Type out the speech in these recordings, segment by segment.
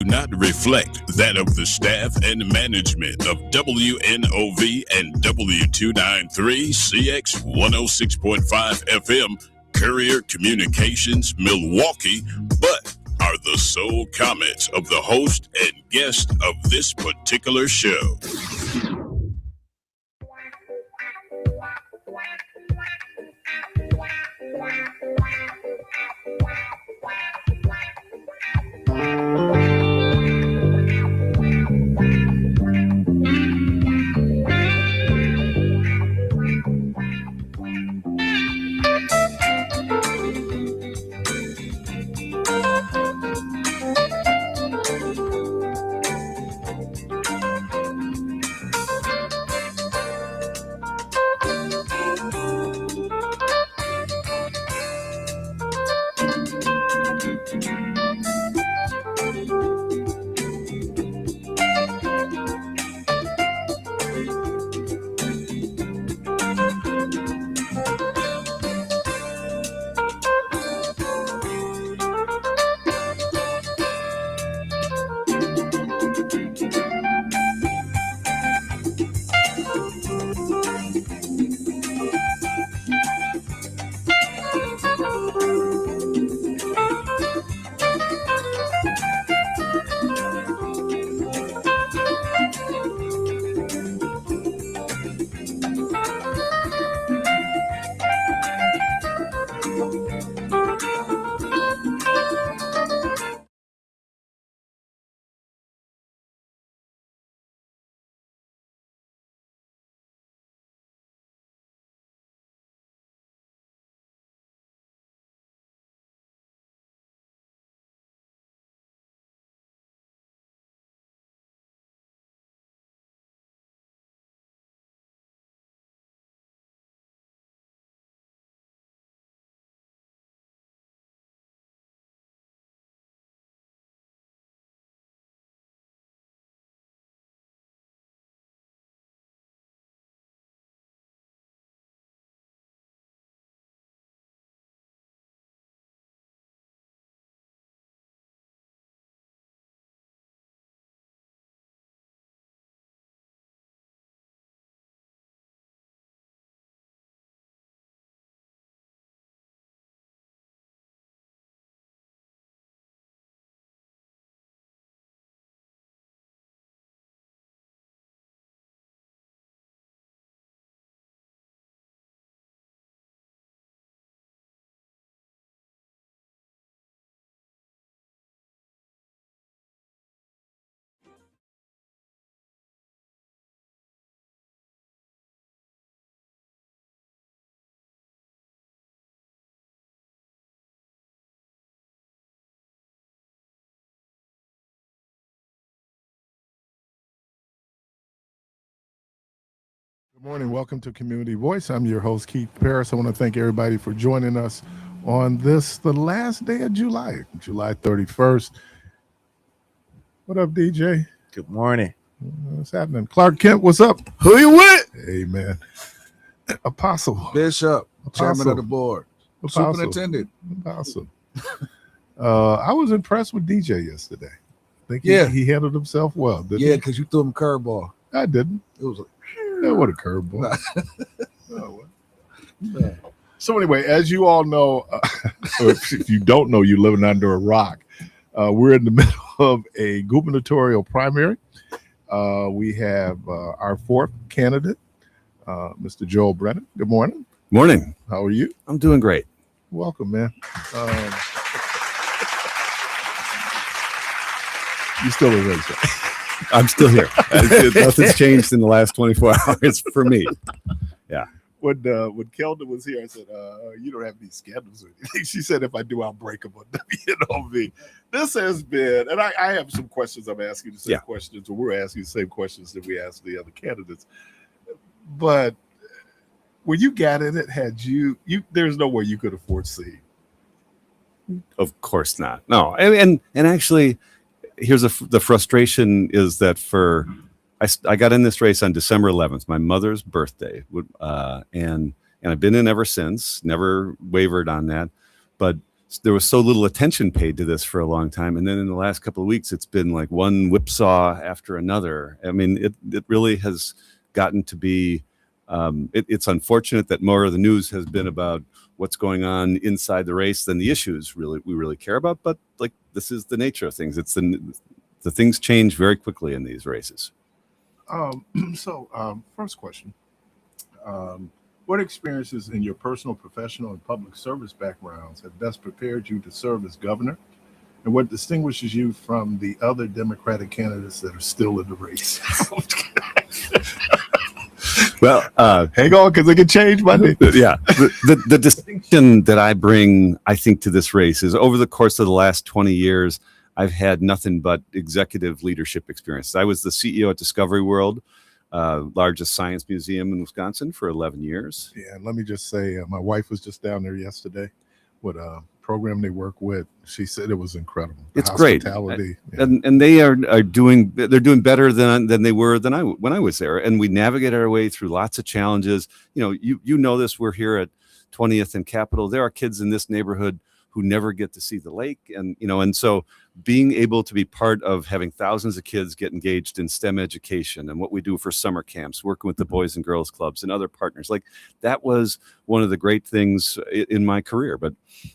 Do not reflect that of the staff and management of WNOV and W293CX 106.5 FM Courier Communications Milwaukee, but are the sole comments of the host and guest of this particular show. Good morning. Welcome to Community Voice. I'm your host, Keith Parris. I want to thank everybody for joining us on this, the last day of July, July 31st. What up, DJ? Good morning. What's happening? Clark Kent, what's up? Who you with? Hey, man. Apostle. Bishop, chairman Apostle. of the board, Apostle. superintendent. Apostle. I was impressed with DJ yesterday. I think he handled himself well. Yeah, because you threw him a curveball. I didn't. It was like, What a curveball. So anyway, as you all know, if you don't know, you're living under a rock. We're in the middle of a gubernatorial primary. We have our fourth candidate, Mr. Joel Brennan. Good morning. Morning. How are you? I'm doing great. Welcome, man. You still a racer. I'm still here. Nothing's changed in the last 24 hours for me. Yeah. When Kelda was here, I said, you don't have any scandals or anything. She said, if I do, I'll break them on WNOV. This has been, and I have some questions I'm asking the same questions, or we're asking the same questions that we asked the other candidates. But when you got in it, had you there's no way you could have foreseen. Of course not. No. And actually, here's the frustration is that I got in this race on December 11th, my mother's birthday, and I've been in ever since, never wavered on that. But there was so little attention paid to this for a long time. And then in the last couple of weeks, it's been like one whipsaw after another. I mean, it really has gotten to be, it's unfortunate that more of the news has been about what's going on inside the race than the issues we really care about. But like, this is the nature of things. It's the things change very quickly in these races. First question. What experiences in your personal, professional, and public service backgrounds have best prepared you to serve as governor? And what distinguishes you from the other Democratic candidates that are still in the race? Well, hang on, because it can change Monday. Yeah. The distinction that I bring, I think, to this race is over the course of the last 20 years, I've had nothing but executive leadership experience. I was the CEO at Discovery World, largest science museum in Wisconsin, for 11 years. Yeah, and let me just say, my wife was just down there yesterday with a program they work with. She said it was incredible. It's great, yeah. and they are doing better than they were when I was there. And we navigated our way through lots of challenges. You know this. We're here at 20th and Capitol. There are kids in this neighborhood who never get to see the lake, and so being able to be part of having thousands of kids get engaged in STEM education and what we do for summer camps, working with the Boys and Girls Clubs and other partners, like that was one of the great things in my career. But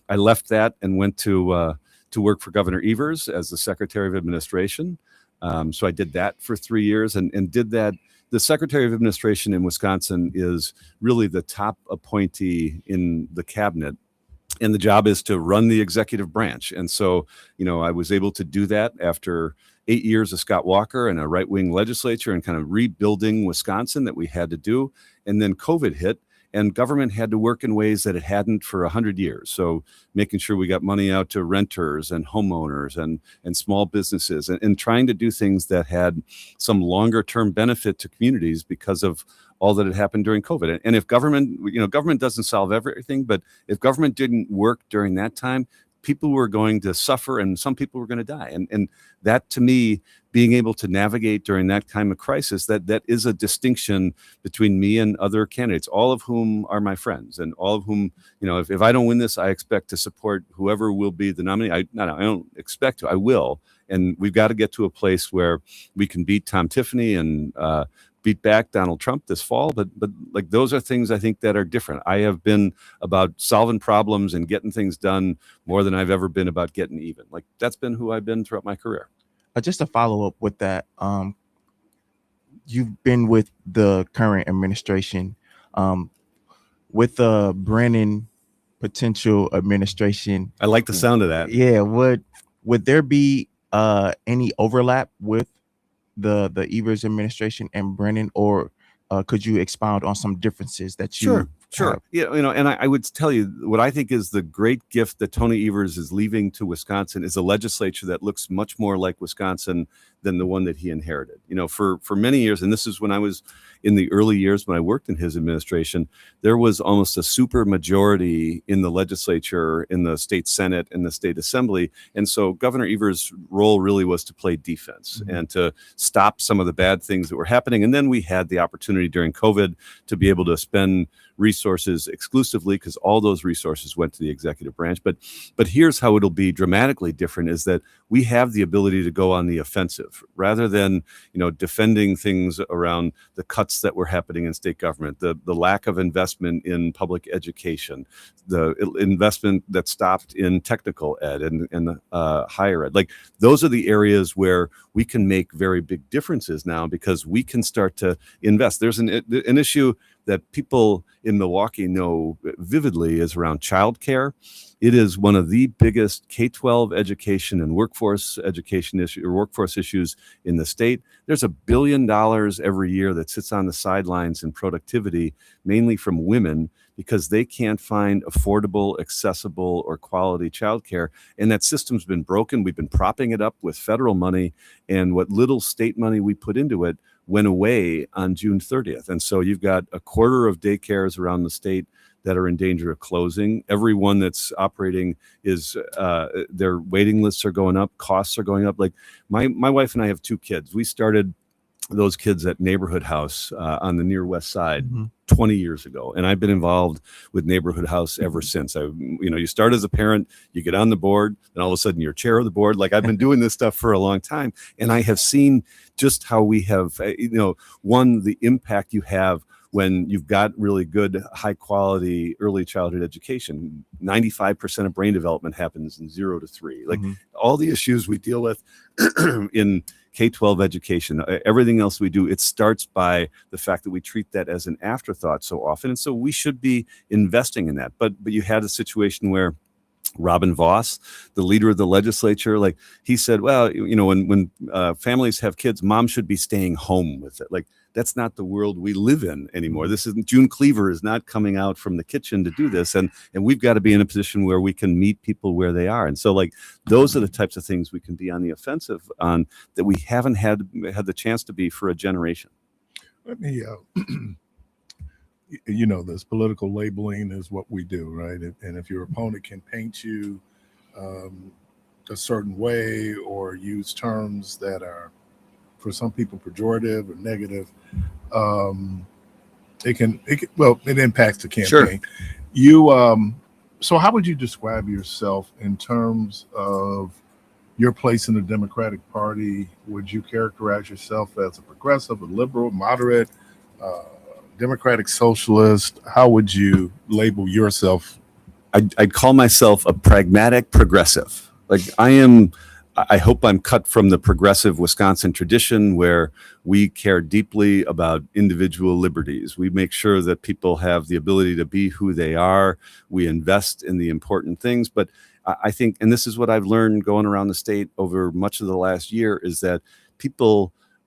I left that and went to work for Governor Evers as the Secretary of Administration. So I did that for 3 years and did that. The Secretary of Administration in Wisconsin is really the top appointee in the cabinet. And the job is to run the executive branch. And so, I was able to do that after 8 years of Scott Walker and a right-wing legislature and kind of rebuilding Wisconsin that we had to do. And then COVID hit and government had to work in ways that it hadn't for 100 years. So making sure we got money out to renters and homeowners and small businesses and trying to do things that had some longer term benefit to communities because of all that had happened during COVID. And if government doesn't solve everything, but if government didn't work during that time, people were going to suffer and some people were going to die. And that, to me, being able to navigate during that time of crisis, that is a distinction between me and other candidates, all of whom are my friends and all of whom, if I don't win this, I expect to support whoever will be the nominee. I don't expect to, I will. And we've got to get to a place where we can beat Tom Tiffany and beat back Donald Trump this fall, but like those are things I think that are different. I have been about solving problems and getting things done more than I've ever been about getting even. Like that's been who I've been throughout my career. Just to follow up with that, you've been with the current administration, with the Brennan potential administration. I like the sound of that. Yeah, would there be any overlap with the Evers administration and Brennan, or could you expound on some differences that you Sure. Yeah, and I would tell you what I think is the great gift that Tony Evers is leaving to Wisconsin is a legislature that looks much more like Wisconsin than the one that he inherited. For many years, and this is when I was in the early years when I worked in his administration, there was almost a super majority in the legislature, in the state Senate, and the state assembly. And so Governor Evers' role really was to play defense and to stop some of the bad things that were happening. And then we had the opportunity during COVID to be able to spend resources exclusively because all those resources went to the executive branch. But here's how it'll be dramatically different is that we have the ability to go on the offensive rather than, defending things around the cuts that were happening in state government, the lack of investment in public education, the investment that stopped in technical ed and higher ed. Like those are the areas where we can make very big differences now because we can start to invest. There's an issue that people in Milwaukee know vividly is around childcare. It is one of the biggest K-12 education and workforce issues in the state. There's $1 billion every year that sits on the sidelines in productivity, mainly from women, because they can't find affordable, accessible, or quality childcare. And that system's been broken. We've been propping it up with federal money, and what little state money we put into it went away on June 30th. And so you've got a quarter of daycares around the state that are in danger of closing. Everyone that's operating is their waiting lists are going up, costs are going up. Like my wife and I have 2 kids. We started those kids at Neighborhood House on the near west side Mhm. 20 years ago, and I've been involved with Neighborhood House ever since. You start as a parent, you get on the board, and all of a sudden you're chair of the board. Like, I've been doing this stuff for a long time, and I have seen just how we have, one, the impact you have when you've got really good, high quality early childhood education. 95% of brain development happens in 0 to 3. Like, all the issues we deal with in K-12 education, everything else we do, it starts by the fact that we treat that as an afterthought so often. And so we should be investing in that. But you had a situation where Robin Voss, the leader of the legislature, like, he said, well, when families have kids, mom should be staying home with it. Like, that's not the world we live in anymore. This isn't, June Cleaver is not coming out from the kitchen to do this. And we've got to be in a position where we can meet people where they are. And so, like, those are the types of things we can be on the offensive on that we haven't had the chance to be for a generation. Let me, this political labeling is what we do, right? And if your opponent can paint you a certain way or use terms that are, for some people, pejorative or negative, it impacts the campaign. Sure. So how would you describe yourself in terms of your place in the Democratic Party? Would you characterize yourself as a progressive, a liberal, moderate, Democratic socialist? How would you label yourself? I'd call myself a pragmatic progressive. Like, I hope I'm cut from the progressive Wisconsin tradition where we care deeply about individual liberties. We make sure that people have the ability to be who they are. We invest in the important things. But I think, and this is what I've learned going around the state over much of the last year, is that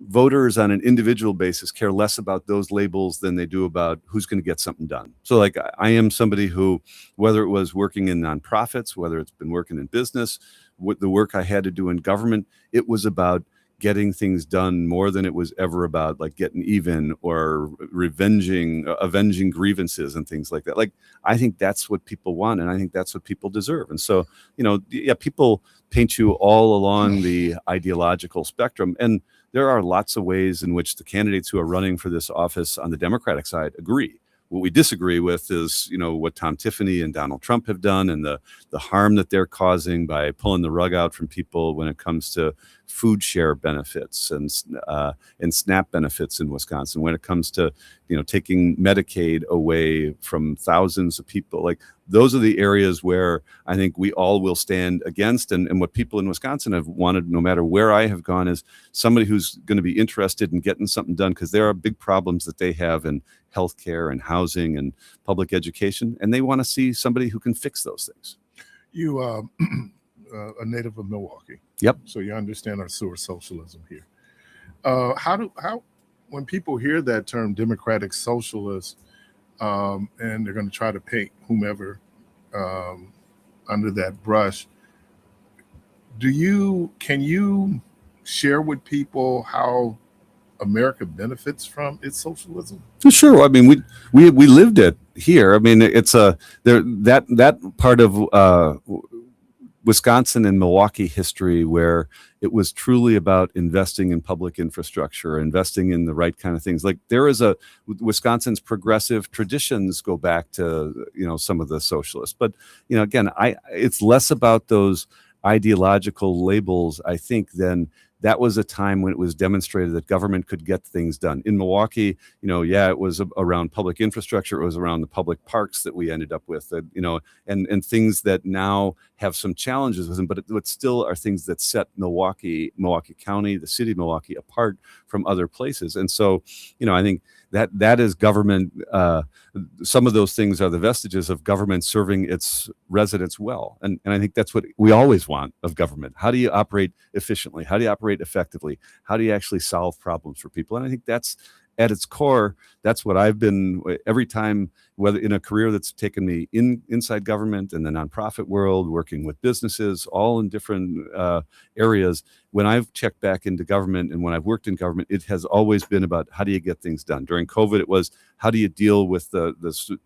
voters on an individual basis care less about those labels than they do about who's going to get something done. So, like, I am somebody who, whether it was working in nonprofits, whether it's been working in business, with the work I had to do in government, it was about getting things done more than it was ever about, like, getting even or avenging grievances and things like that. Like, I think that's what people want, and I think that's what people deserve. And so, people paint you all along the ideological spectrum, and there are lots of ways in which the candidates who are running for this office on the Democratic side agree. What we disagree with is, what Tom Tiffany and Donald Trump have done, and the harm that they're causing by pulling the rug out from people when it comes to food share benefits and SNAP benefits in Wisconsin, when it comes to, taking Medicaid away from thousands of people. Like, those are the areas where I think we all will stand against. And what people in Wisconsin have wanted, no matter where I have gone, is somebody who's going to be interested in getting something done, because there are big problems that they have in healthcare and housing and public education, and they want to see somebody who can fix those things. You a native of Milwaukee. Yep. So you understand our sewer socialism here. When people hear that term democratic socialist, and they're going to try to paint whomever under that brush, can you share with people how America benefits from its socialism? Sure. I mean, we lived it here. I mean, it's that part of Wisconsin and Milwaukee history where it was truly about investing in public infrastructure, investing in the right kind of things. Like, Wisconsin's progressive traditions go back to, some of the socialists. But, again, it's less about those ideological labels, I think, than that was a time when it was demonstrated that government could get things done. In Milwaukee, it was around public infrastructure. It was around the public parks that we ended up with, and things that now have some challenges with them, but still are things that set Milwaukee County, the city of Milwaukee, apart from other places. And so, I think that is government. Some of those things are the vestiges of government serving its residents well. And I think that's what we always want of government. How do you operate efficiently? How do you operate effectively? How do you actually solve problems for people? And I think that's at its core, that's what I've been, every time, whether in a career that's taken me inside government and the nonprofit world, working with businesses, all in different areas. When I've checked back into government and when I've worked in government, it has always been about how do you get things done. During COVID, it was how do you deal with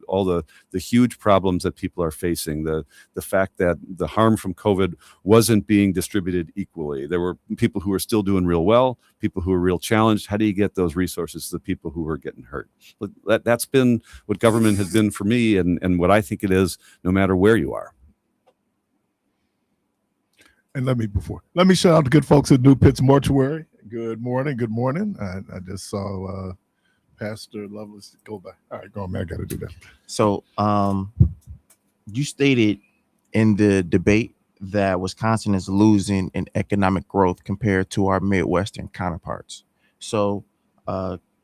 all the huge problems that people are facing, the fact that the harm from COVID wasn't being distributed equally. There were people who were still doing real well, people who were real challenged. How do you get those resources to the people who were getting hurt? But that's been what government has been for me, and what I think it is, no matter where you are. And let me shout out the good folks at New Pitts Mortuary. Good morning. Good morning. I just saw Pastor Lovelace go by. All right, go on, man. I got to do that. So, you stated in the debate that Wisconsin is losing in economic growth compared to our Midwestern counterparts. So,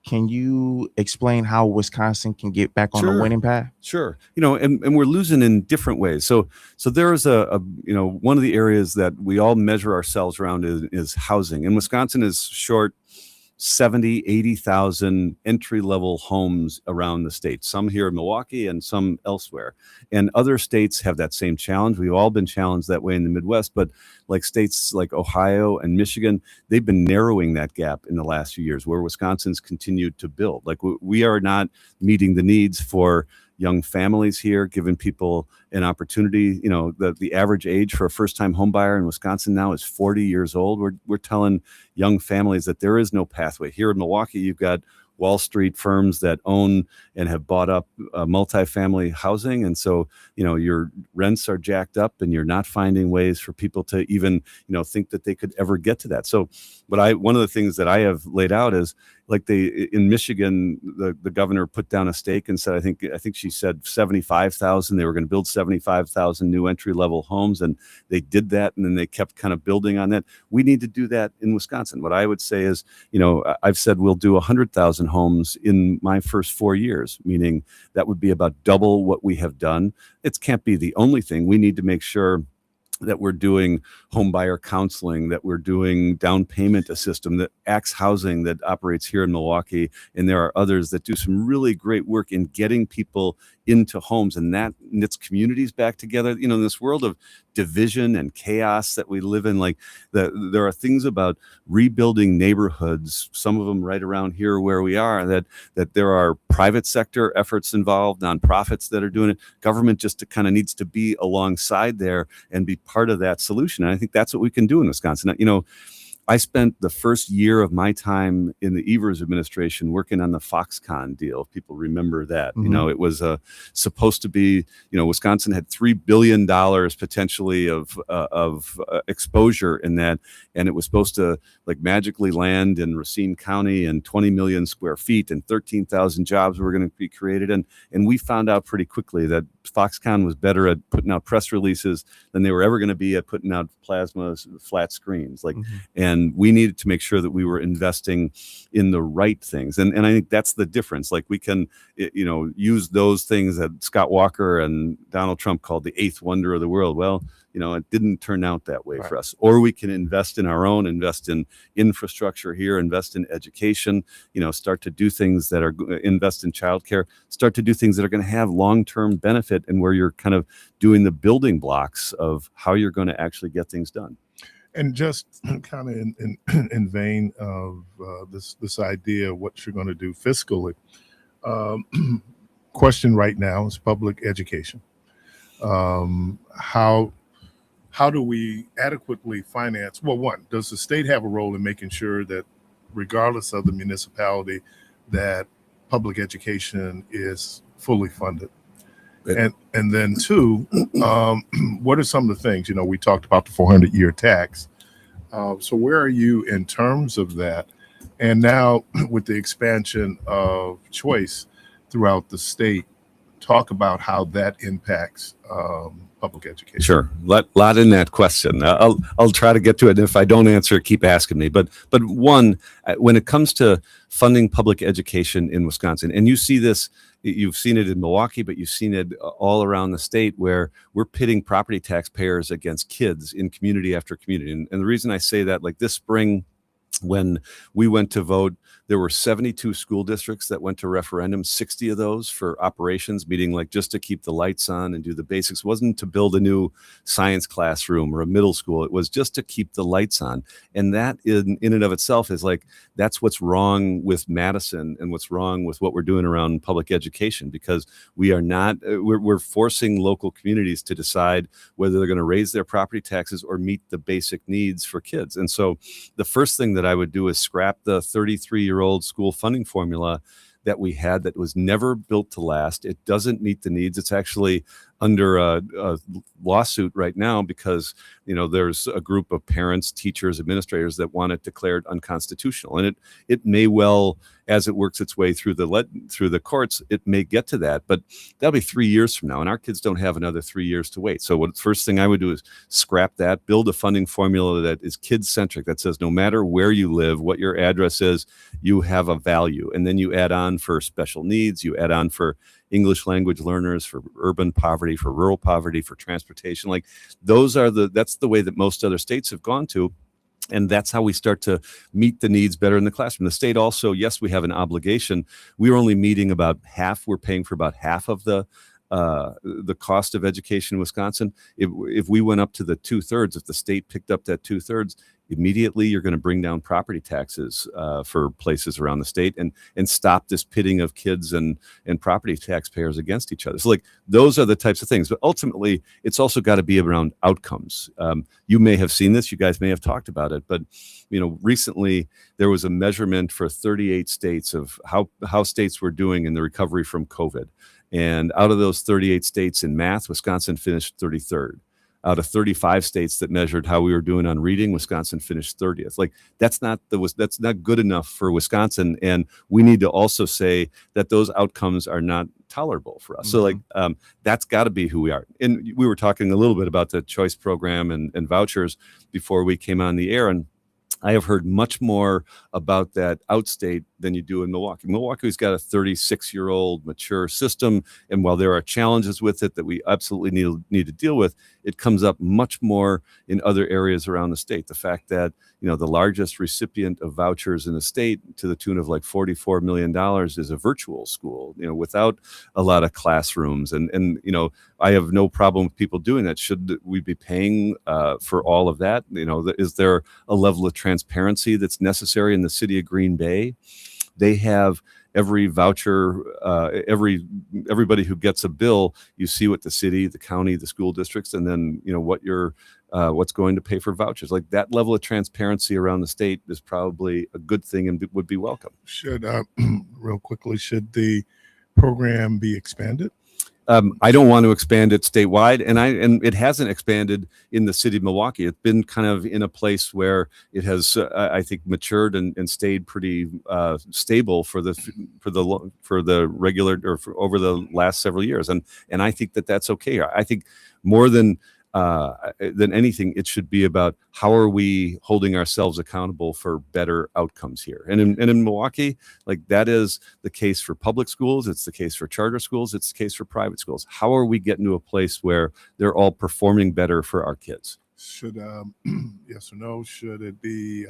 can you explain how Wisconsin can get back on the winning path? Sure. And we're losing in different ways. So there is a one of the areas that we all measure ourselves around is housing. And Wisconsin is short 70, 80,000 entry-level homes around the state, some here in Milwaukee and some elsewhere. And other states have that same challenge. We've all been challenged that way in the Midwest, but like states like Ohio and Michigan, they've been narrowing that gap in the last few years, where Wisconsin's continued to build. Like we are not meeting the needs for young families here, giving people an opportunity. The average age for a first-time home buyer in Wisconsin now is 40 years old. We're telling young families that there is no pathway. Here in Milwaukee, you've got Wall Street firms that own and have bought up multifamily housing. And so, your rents are jacked up and you're not finding ways for people to even, think that they could ever get to that. So one of the things that I have laid out is, like in Michigan, the governor put down a stake and said, I think she said 75,000. They were going to build 75,000 new entry-level homes, and they did that, and then they kept kind of building on that. We need to do that in Wisconsin. What I would say is, I've said we'll do 100,000 homes in my first 4 years, meaning that would be about double what we have done. It can't be the only thing. We need to make sure that we're doing home buyer counseling, that we're doing down payment assistance, that Axe Housing that operates here in Milwaukee, and there are others that do some really great work in getting people into homes, and that knits communities back together. In this world of division and chaos that we live in, there are things about rebuilding neighborhoods, some of them right around here where we are, that there are private sector efforts involved, nonprofits that are doing it. Government just kind of needs to be alongside there and be part of that solution. And I think that's what we can do in Wisconsin. I spent the first year of my time in the Evers administration working on the Foxconn deal. If people remember that, Mm-hmm. It was supposed to be, Wisconsin had $3 billion potentially of exposure in that. And it was supposed to magically land in Racine County and 20 million square feet and 13,000 jobs were going to be created. And we found out pretty quickly that Foxconn was better at putting out press releases than they were ever going to be at putting out plasma flat screens. And we needed to make sure that we were investing in the right things. And I think that's the difference. We can, use those things that Scott Walker and Donald Trump called the eighth wonder of the world. Well, it didn't turn out that way for us. Or we can invest in our own, invest in infrastructure here, invest in education, start to do things that are, invest in childcare, start to do things that are going to have long-term benefit, and where you're kind of doing the building blocks of how you're going to actually get things done. And just kind of in vein of this idea of what you're going to do fiscally, question right now is public education. How do we adequately finance? Well, one, does the state have a role in making sure that, regardless of the municipality, that public education is fully funded? And then two, what are some of the things, we talked about the 400-year tax. So where are you in terms of that? And now with the expansion of choice throughout the state, talk about how that impacts public education. Sure, lot in that question. I'll try to get to it. And if I don't answer, keep asking me. But one, when it comes to funding public education in Wisconsin, and you see this, you've seen it in Milwaukee, but you've seen it all around the state, where we're pitting property taxpayers against kids in community after community. And the reason I say that, this spring, When we went to vote, there were 72 school districts that went to referendum, 60 of those for operations, meaning like just to keep the lights on and do the basics. It wasn't to build a new science classroom or a middle school. It was just to keep the lights on. And that in and of itself is like, that's what's wrong with Madison and what's wrong with what we're doing around public education, because we are not, we're forcing local communities to decide whether they're going to raise their property taxes or meet the basic needs for kids. And so the first thing that I would do is scrap the 33-year-old school funding formula that we had that was never built to last. It doesn't meet the needs. It's actually under a lawsuit right now because, you know, there's a group of parents, teachers, administrators that want it declared unconstitutional. And it may well, as it works its way through the courts, it may get to that, but that'll be 3 years from now, and our kids don't have another 3 years to wait. So first thing I would do is scrap that, build a funding formula that is kid-centric, that says no matter where you live, what your address is, you have a value. And then you add on for special needs, you add on for English language learners, for urban poverty, for rural poverty, for transportation. Like that's the way that most other states have gone to. And that's how we start to meet the needs better in the classroom. The state also, yes, we have an obligation. We are only meeting about half. We're paying for about half of the cost of education in Wisconsin. If we went up to the 2/3, if the state picked up that 2/3, immediately you're going to bring down property taxes for places around the state and stop this pitting of kids and property taxpayers against each other. So like those are the types of things, but ultimately it's also got to be around outcomes. You may have seen this, you guys may have talked about it, but you know, recently there was a measurement for 38 states of how states were doing in the recovery from COVID. And out of those 38 states in math, Wisconsin finished 33rd. Out of 35 states that measured how we were doing on reading, Wisconsin finished 30th. Like that's not good enough for Wisconsin, and we need to also say that those outcomes are not tolerable for us. Mm-hmm. So like that's got to be who we are. And we were talking a little bit about the choice program and vouchers before we came on the air, and I have heard much more about that outstate than you do in Milwaukee. Milwaukee's got a 36-year-old mature system, and while there are challenges with it that we absolutely need to deal with, it comes up much more in other areas around the state. The fact that, you know, the largest recipient of vouchers in the state, to the tune of like $44 million, is a virtual school, you know, without a lot of classrooms. And you know, I have no problem with people doing that. Should we be paying for all of that? You know, is there a level of transparency that's necessary in the city of Green Bay? They have every voucher, everybody who gets a bill, you see what the city, the county, the school districts, and then, you know, what's going to pay for vouchers. Like that level of transparency around the state is probably a good thing and would be welcome. Should real quickly, should the program be expanded? I don't want to expand it statewide, and it hasn't expanded in the city of Milwaukee. It's been kind of in a place where it has, I think, matured and stayed pretty stable for the regular or over the last several years, and I think that's okay. I think more than anything, it should be about how are we holding ourselves accountable for better outcomes here. And in Milwaukee, like that is the case for public schools. It's the case for charter schools. It's the case for private schools. How are we getting to a place where they're all performing better for our kids? Should, yes or no, should it be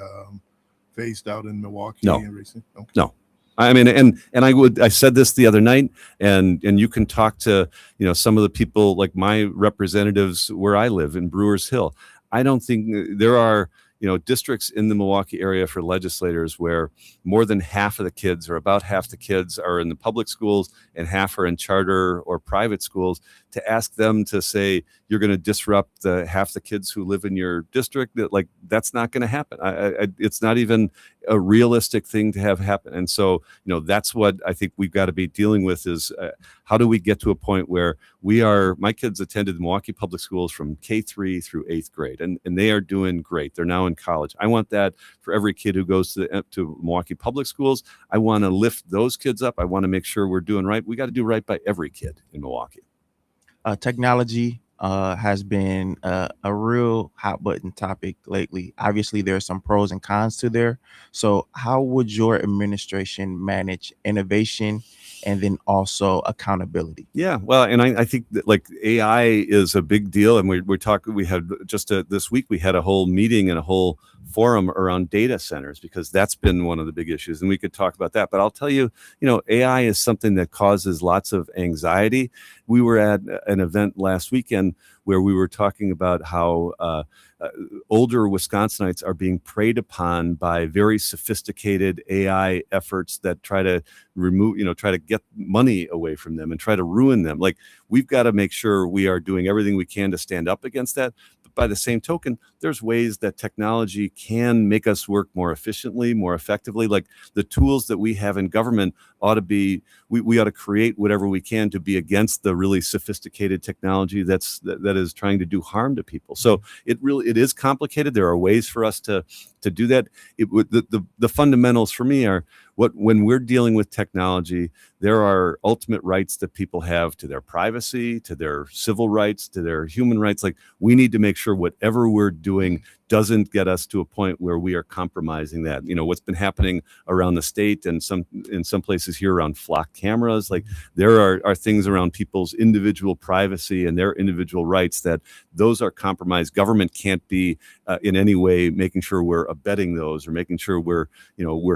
phased out in Milwaukee? No. Okay. No. I mean, and I said this the other night, and you can talk to, you know, some of the people like my representatives where I live in Brewers Hill. I don't think there are, you know, districts in the Milwaukee area for legislators where more than half of the kids, or about half the kids, are in the public schools and half are in charter or private schools. To ask them to say you're going to disrupt half the kids who live in your district, that's not going to happen. It's not even a realistic thing to have happen. And so, you know, that's what I think we've got to be dealing with is how do we get to a point where my kids attended Milwaukee Public Schools from K-3 through 8th grade, and they are doing great. They're now in college. I want that for every kid who goes to Milwaukee Public Schools. I want to lift those kids up. I want to make sure we're doing right. We got to do right by every kid in Milwaukee. Technology has been a real hot button topic lately. Obviously, there are some pros and cons to there. So how would your administration manage innovation and then also accountability. Yeah, well, and I think that like AI is a big deal, and we're talking. We had just this week we had a whole meeting and a whole forum around data centers because that's been one of the big issues, and we could talk about that. But I'll tell you, AI is something that causes lots of anxiety. We were at an event last weekend where we were talking about how older Wisconsinites are being preyed upon by very sophisticated AI efforts that try to try to get money away from them and try to ruin them. Like, we've got to make sure we are doing everything we can to stand up against that. But by the same token, there's ways that technology can make us work more efficiently, more effectively. Like the tools that we have in government ought to be, we ought to create whatever we can to be against the really sophisticated technology that is trying to do harm to people. So it is complicated. There are ways for us to do that. The fundamentals for me are when we're dealing with technology, there are ultimate rights that people have to their privacy, to their civil rights, to their human rights. Like, we need to make sure whatever we're doing doesn't get us to a point where we are compromising that. What's been happening around the state and in some places here around flock cameras, like there are things around people's individual privacy and their individual rights that those are compromised. Government can't be in any way making sure we're abetting those or making sure we're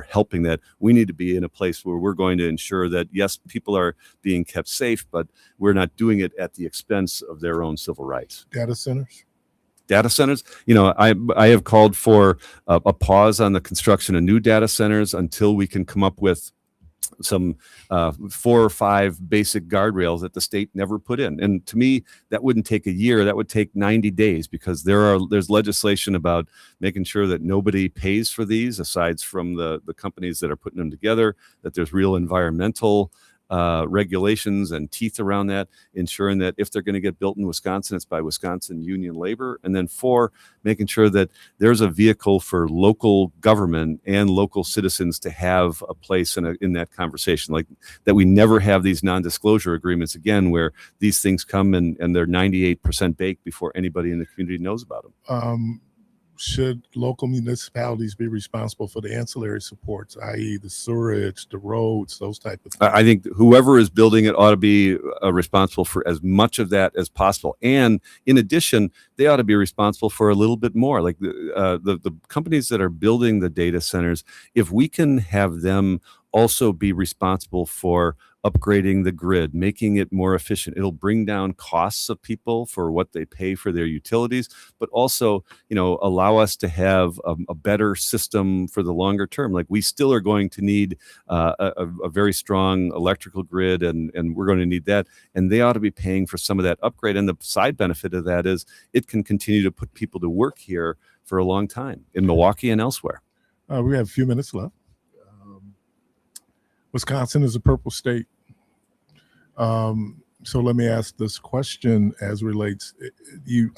helping that. We need to be in a place where we're going to ensure that, yes, people are being kept safe, but we're not doing it at the expense of their own civil rights. Data centers, I have called for a pause on the construction of new data centers until we can come up with some 4 or 5 basic guardrails that the state never put in. And to me, that wouldn't take a year. That would take 90 days because there's legislation about making sure that nobody pays for these aside from the companies that are putting them together, that there's real environmental regulations and teeth around that, ensuring that if they're going to get built in Wisconsin, it's by Wisconsin union labor. And then 4, making sure that there's a vehicle for local government and local citizens to have a place in that conversation, like that we never have these non-disclosure agreements again, where these things come and they're 98% baked before anybody in the community knows about them. Should local municipalities be responsible for the ancillary supports, i.e. the sewerage, the roads, those type of things? I think whoever is building it ought to be responsible for as much of that as possible. And in addition, they ought to be responsible for a little bit more. Like the companies that are building the data centers, if we can have them also be responsible for upgrading the grid, making it more efficient. It'll bring down costs of people for what they pay for their utilities, but also, allow us to have a better system for the longer term. Like, we still are going to need a very strong electrical grid, and we're going to need that. And they ought to be paying for some of that upgrade. And the side benefit of that is it can continue to put people to work here for a long time in Milwaukee and elsewhere. We have a few minutes left. Wisconsin is a purple state. So let me ask this question as relates. We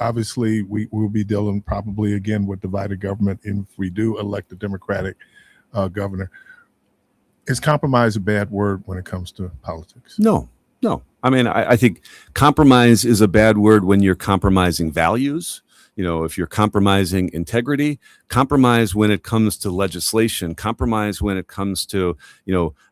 will be dealing probably again with divided government if we do elect a Democratic governor. Is compromise a bad word when it comes to politics? No. I mean, I think compromise is a bad word when you're compromising values. If you're compromising integrity, compromise when it comes to legislation, compromise when it comes to,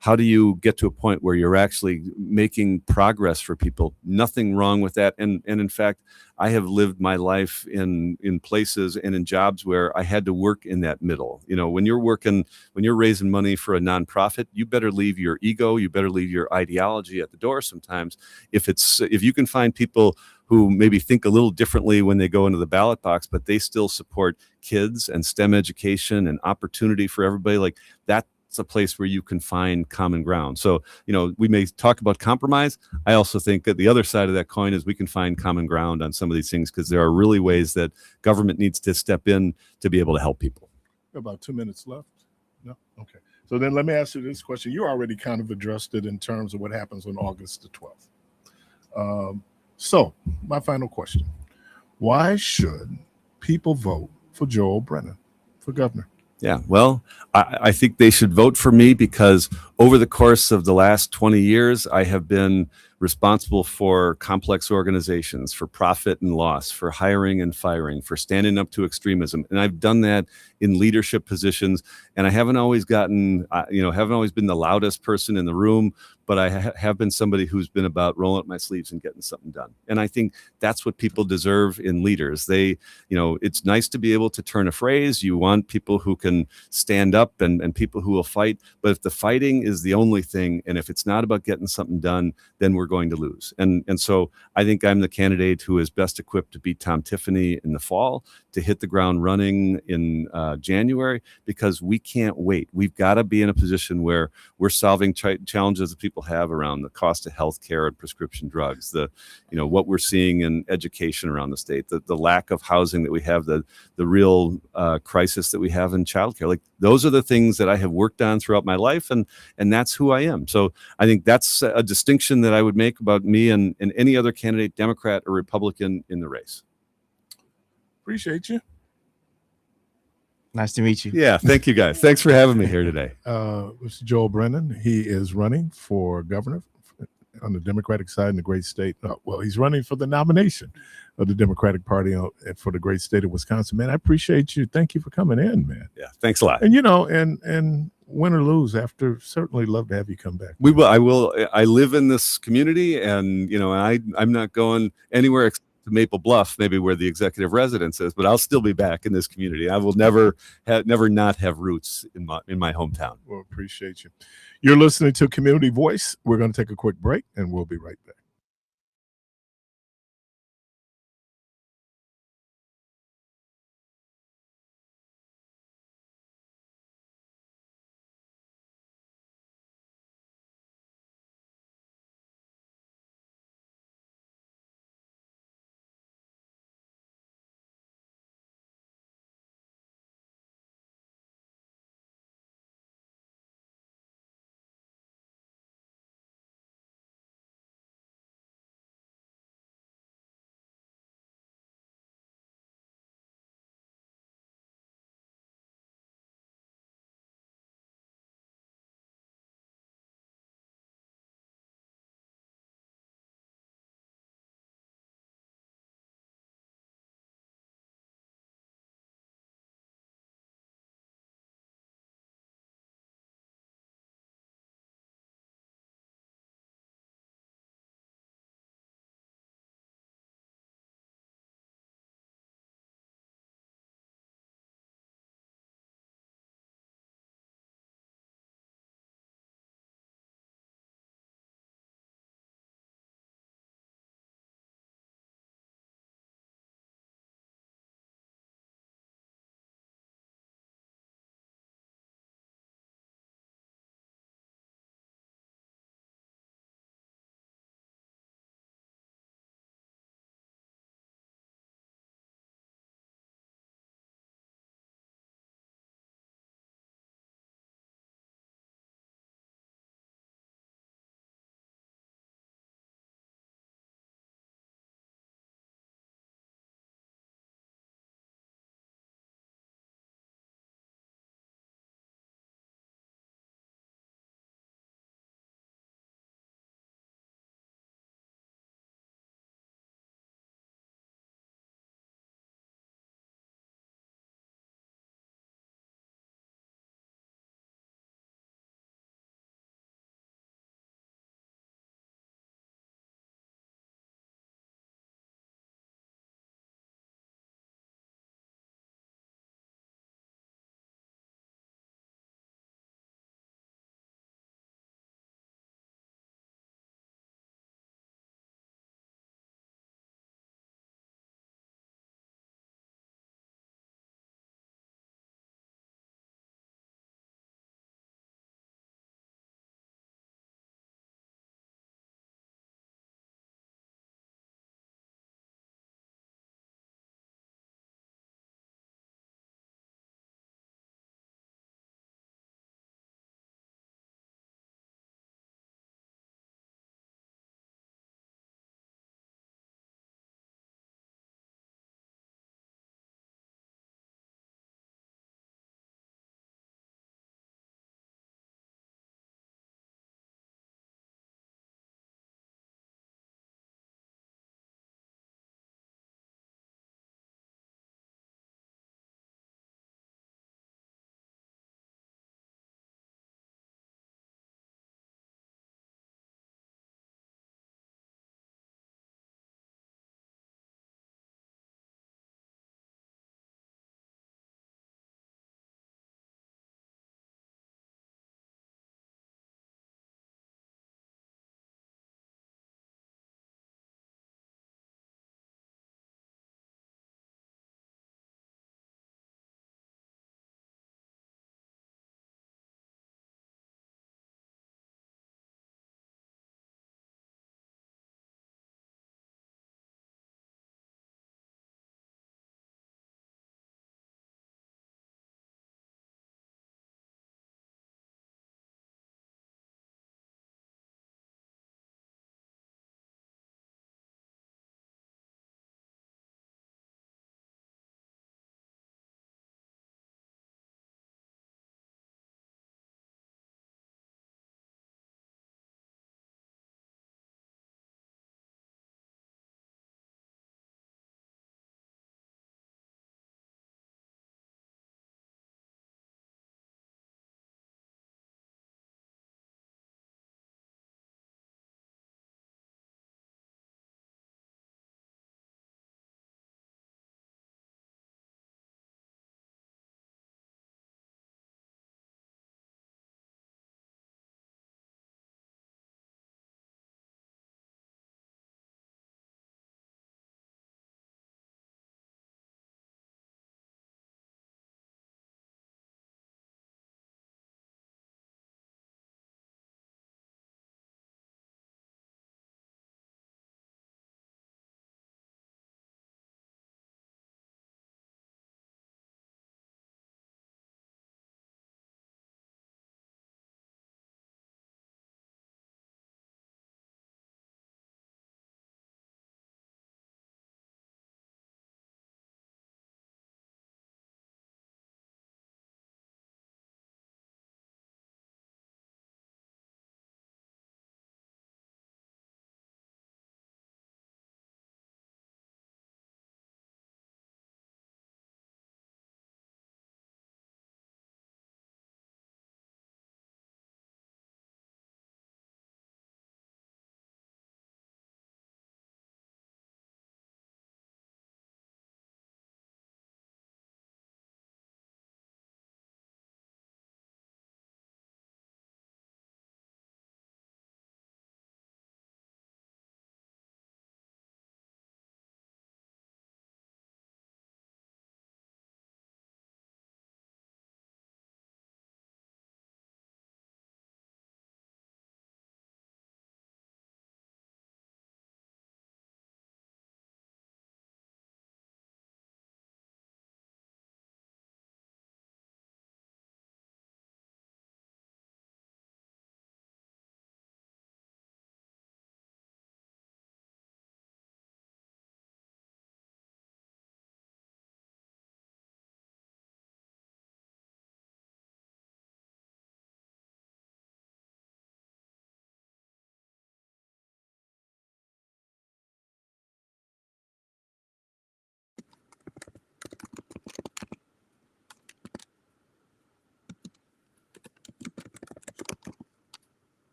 how do you get to a point where you're actually making progress for people? Nothing wrong with that. And in fact, I have lived my life in places and in jobs where I had to work in that middle. When you're raising money for a nonprofit, you better leave your ego, you better leave your ideology at the door sometimes. If you can find people who maybe think a little differently when they go into the ballot box, but they still support kids and STEM education and opportunity for everybody, like that's a place where you can find common ground. So, we may talk about compromise. I also think that the other side of that coin is we can find common ground on some of these things because there are really ways that government needs to step in to be able to help people. About 2 minutes left. No? Okay. So then let me ask you this question. You already kind of addressed it in terms of what happens on August the 12th. So my final question, why should people vote for Joel Brennan for governor? Yeah, well, I think they should vote for me because over the course of the last 20 years, I have been responsible for complex organizations, for profit and loss, for hiring and firing, for standing up to extremism. And I've done that in leadership positions. And I haven't always haven't always been the loudest person in the room, but I have been somebody who's been about rolling up my sleeves and getting something done. And I think that's what people deserve in leaders. It's nice to be able to turn a phrase. You want people who can stand up and people who will fight. But if the fighting is the only thing, and if it's not about getting something done, then we're going to lose. And so I think I'm the candidate who is best equipped to beat Tom Tiffany in the fall, to hit the ground running in January, because we can't wait. We've got to be in a position where we're solving challenges that people have around the cost of health care and prescription drugs, what we're seeing in education around the state, the lack of housing that we have, the real crisis that we have in childcare. Like, those are the things that I have worked on throughout my life, and that's who I am. So I think that's a distinction that I would make about me and any other candidate, Democrat or Republican, in the race. Appreciate you. Nice to meet you. Yeah, thank you guys. Thanks for having me here today. Mr. Joel Brennan, he is running for governor on the Democratic side in the great state. He's running for the nomination of the Democratic Party for the great state of Wisconsin. Man, I appreciate you. Thank you for coming in, man. Yeah, thanks a lot. And and win or lose, certainly love to have you come back. We will. I will. I live in this community, and I'm not going anywhere except to Maple Bluff, maybe where the executive residence is, but I'll still be back in this community. I will never not have roots in my hometown. Well, appreciate you. You're listening to Community Voice. We're going to take a quick break, and we'll be right back.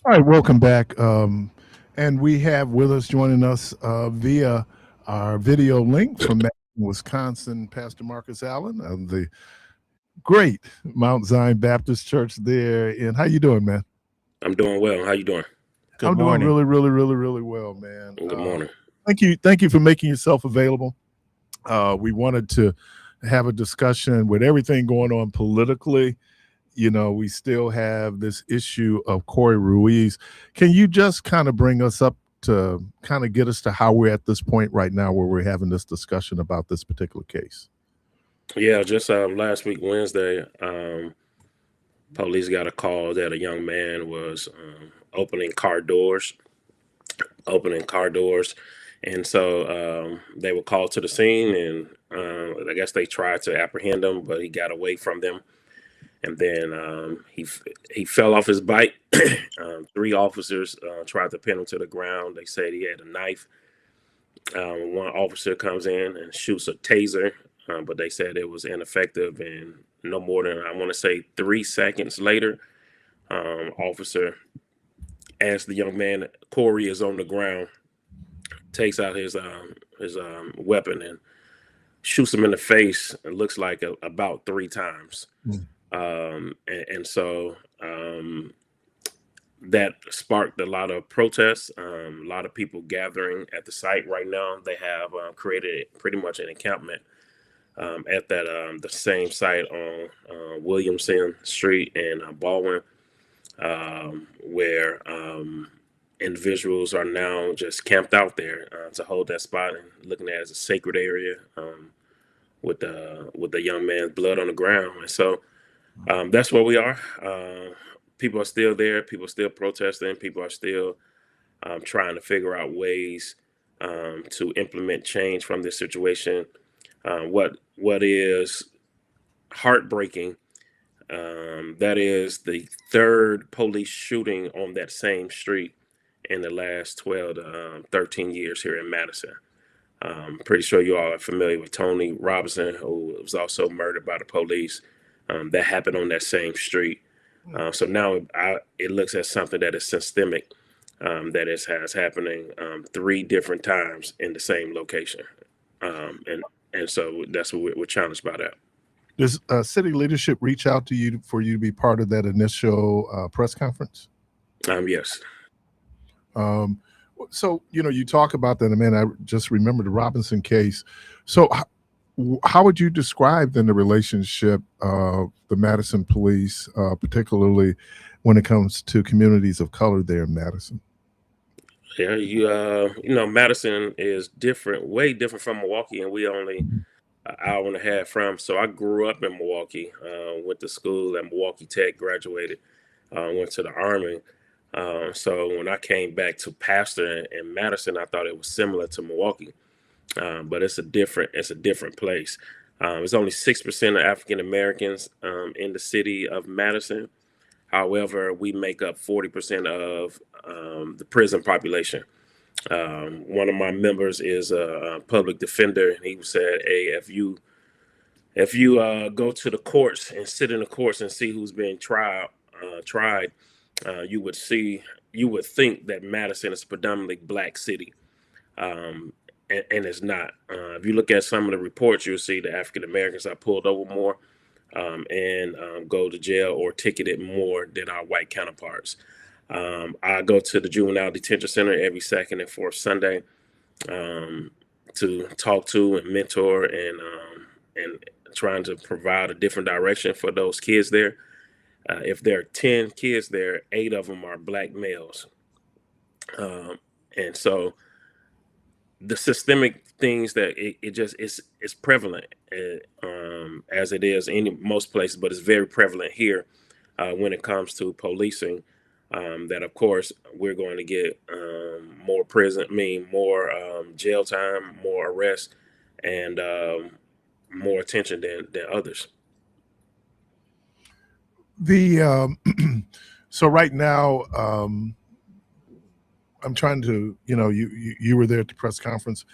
All right, welcome back. And we have with us, joining us via our video link from Madison, Wisconsin, Pastor Marcus Allen of the great Mount Zion Baptist Church there. And how you doing, man? I'm doing well. How you doing? Good I'm morning. doing really well, man. Good morning. Thank you for making yourself available. We wanted to have a discussion with everything going on politically. You know, we still have this issue of Corey Ruiz. Can you just kind of bring us up to kind of get us to how we're at this point right now where we're having this discussion about this particular case? Yeah, just last week, Wednesday, police got a call that a young man was opening car doors. And so they were called to the scene, and I guess they tried to apprehend him, but he got away from them. And then he fell off his bike. 3 officers tried to pin him to the ground. They said he had a knife. One officer comes in and shoots a taser, but they said it was ineffective. And no more than, I want to say, 3 seconds later, officer asked the young man, Corey is on the ground, takes out his weapon and shoots him in the face. It looks like about 3 times. So that sparked a lot of protests, a lot of people gathering at the site right now. They have created pretty much an encampment at that the same site on Williamson Street and Baldwin, where individuals are now just camped out there to hold that spot and looking at it as a sacred area with the young man's blood on the ground. And so that's where we are. People are still there. People are still protesting. People are still trying to figure out ways to implement change from this situation. What is heartbreaking, that is the 3rd police shooting on that same street in the last 12 to 13 years here in Madison. Pretty sure you all are familiar with Tony Robinson, who was also murdered by the police. That happened on that same street. So now it looks at something that is systemic, that has happening 3 different times in the same location. And so that's what we're challenged by that. Does city leadership reach out to you for you to be part of that initial press conference? Yes. So, you know, you talk about that, and man, I just remember the Robinson case. So how would you describe then the relationship of the Madison police, particularly when it comes to communities of color there in Madison? Yeah, you know, Madison is different, way different from Milwaukee, and we only an hour and a half from. So I grew up in Milwaukee, went to school at Milwaukee Tech, graduated, went to the Army. So when I came back to pastor in Madison, I thought it was similar to Milwaukee, but it's a different place. There's only 6% of African Americans in the city of Madison. However, we make up 40% of the prison population. One of my members is a public defender, and he said, "Hey, if you go to the courts and sit in the courts and see who's being tried, you would think that Madison is a predominantly black city, and it's not. If you look at some of the reports, you'll see the African Americans are pulled over more and go to jail or ticketed more than our white counterparts. I go to the juvenile detention center every second and fourth Sunday to talk to and mentor and trying to provide a different direction for those kids there. If there are 10 kids there, 8 of them are black males. And so the systemic things that it's prevalent as it is in most places, but it's very prevalent here when it comes to policing. That of course we're going to get more jail time, more arrests, and more attention than others. So right now, I'm trying to, you were there at the press conference.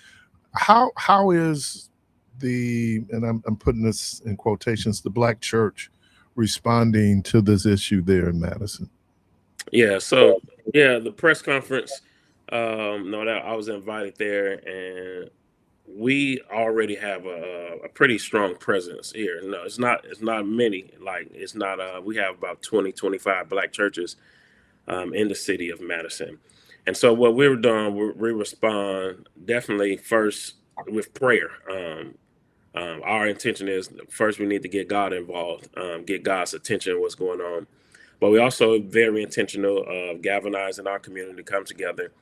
How is and I'm putting this in quotations, the black church responding to this issue there in Madison? Yeah, so Yeah, the press conference. No, that I was invited there, and we already have a pretty strong presence here. No, it's not many. Like it's not. We have about 20, 25 Black churches in the city of Madison, and so what we're doing, we respond definitely first with prayer. Our intention is first we need to get God involved, get God's attention, what's going on. But we also very intentional of galvanizing our community to come together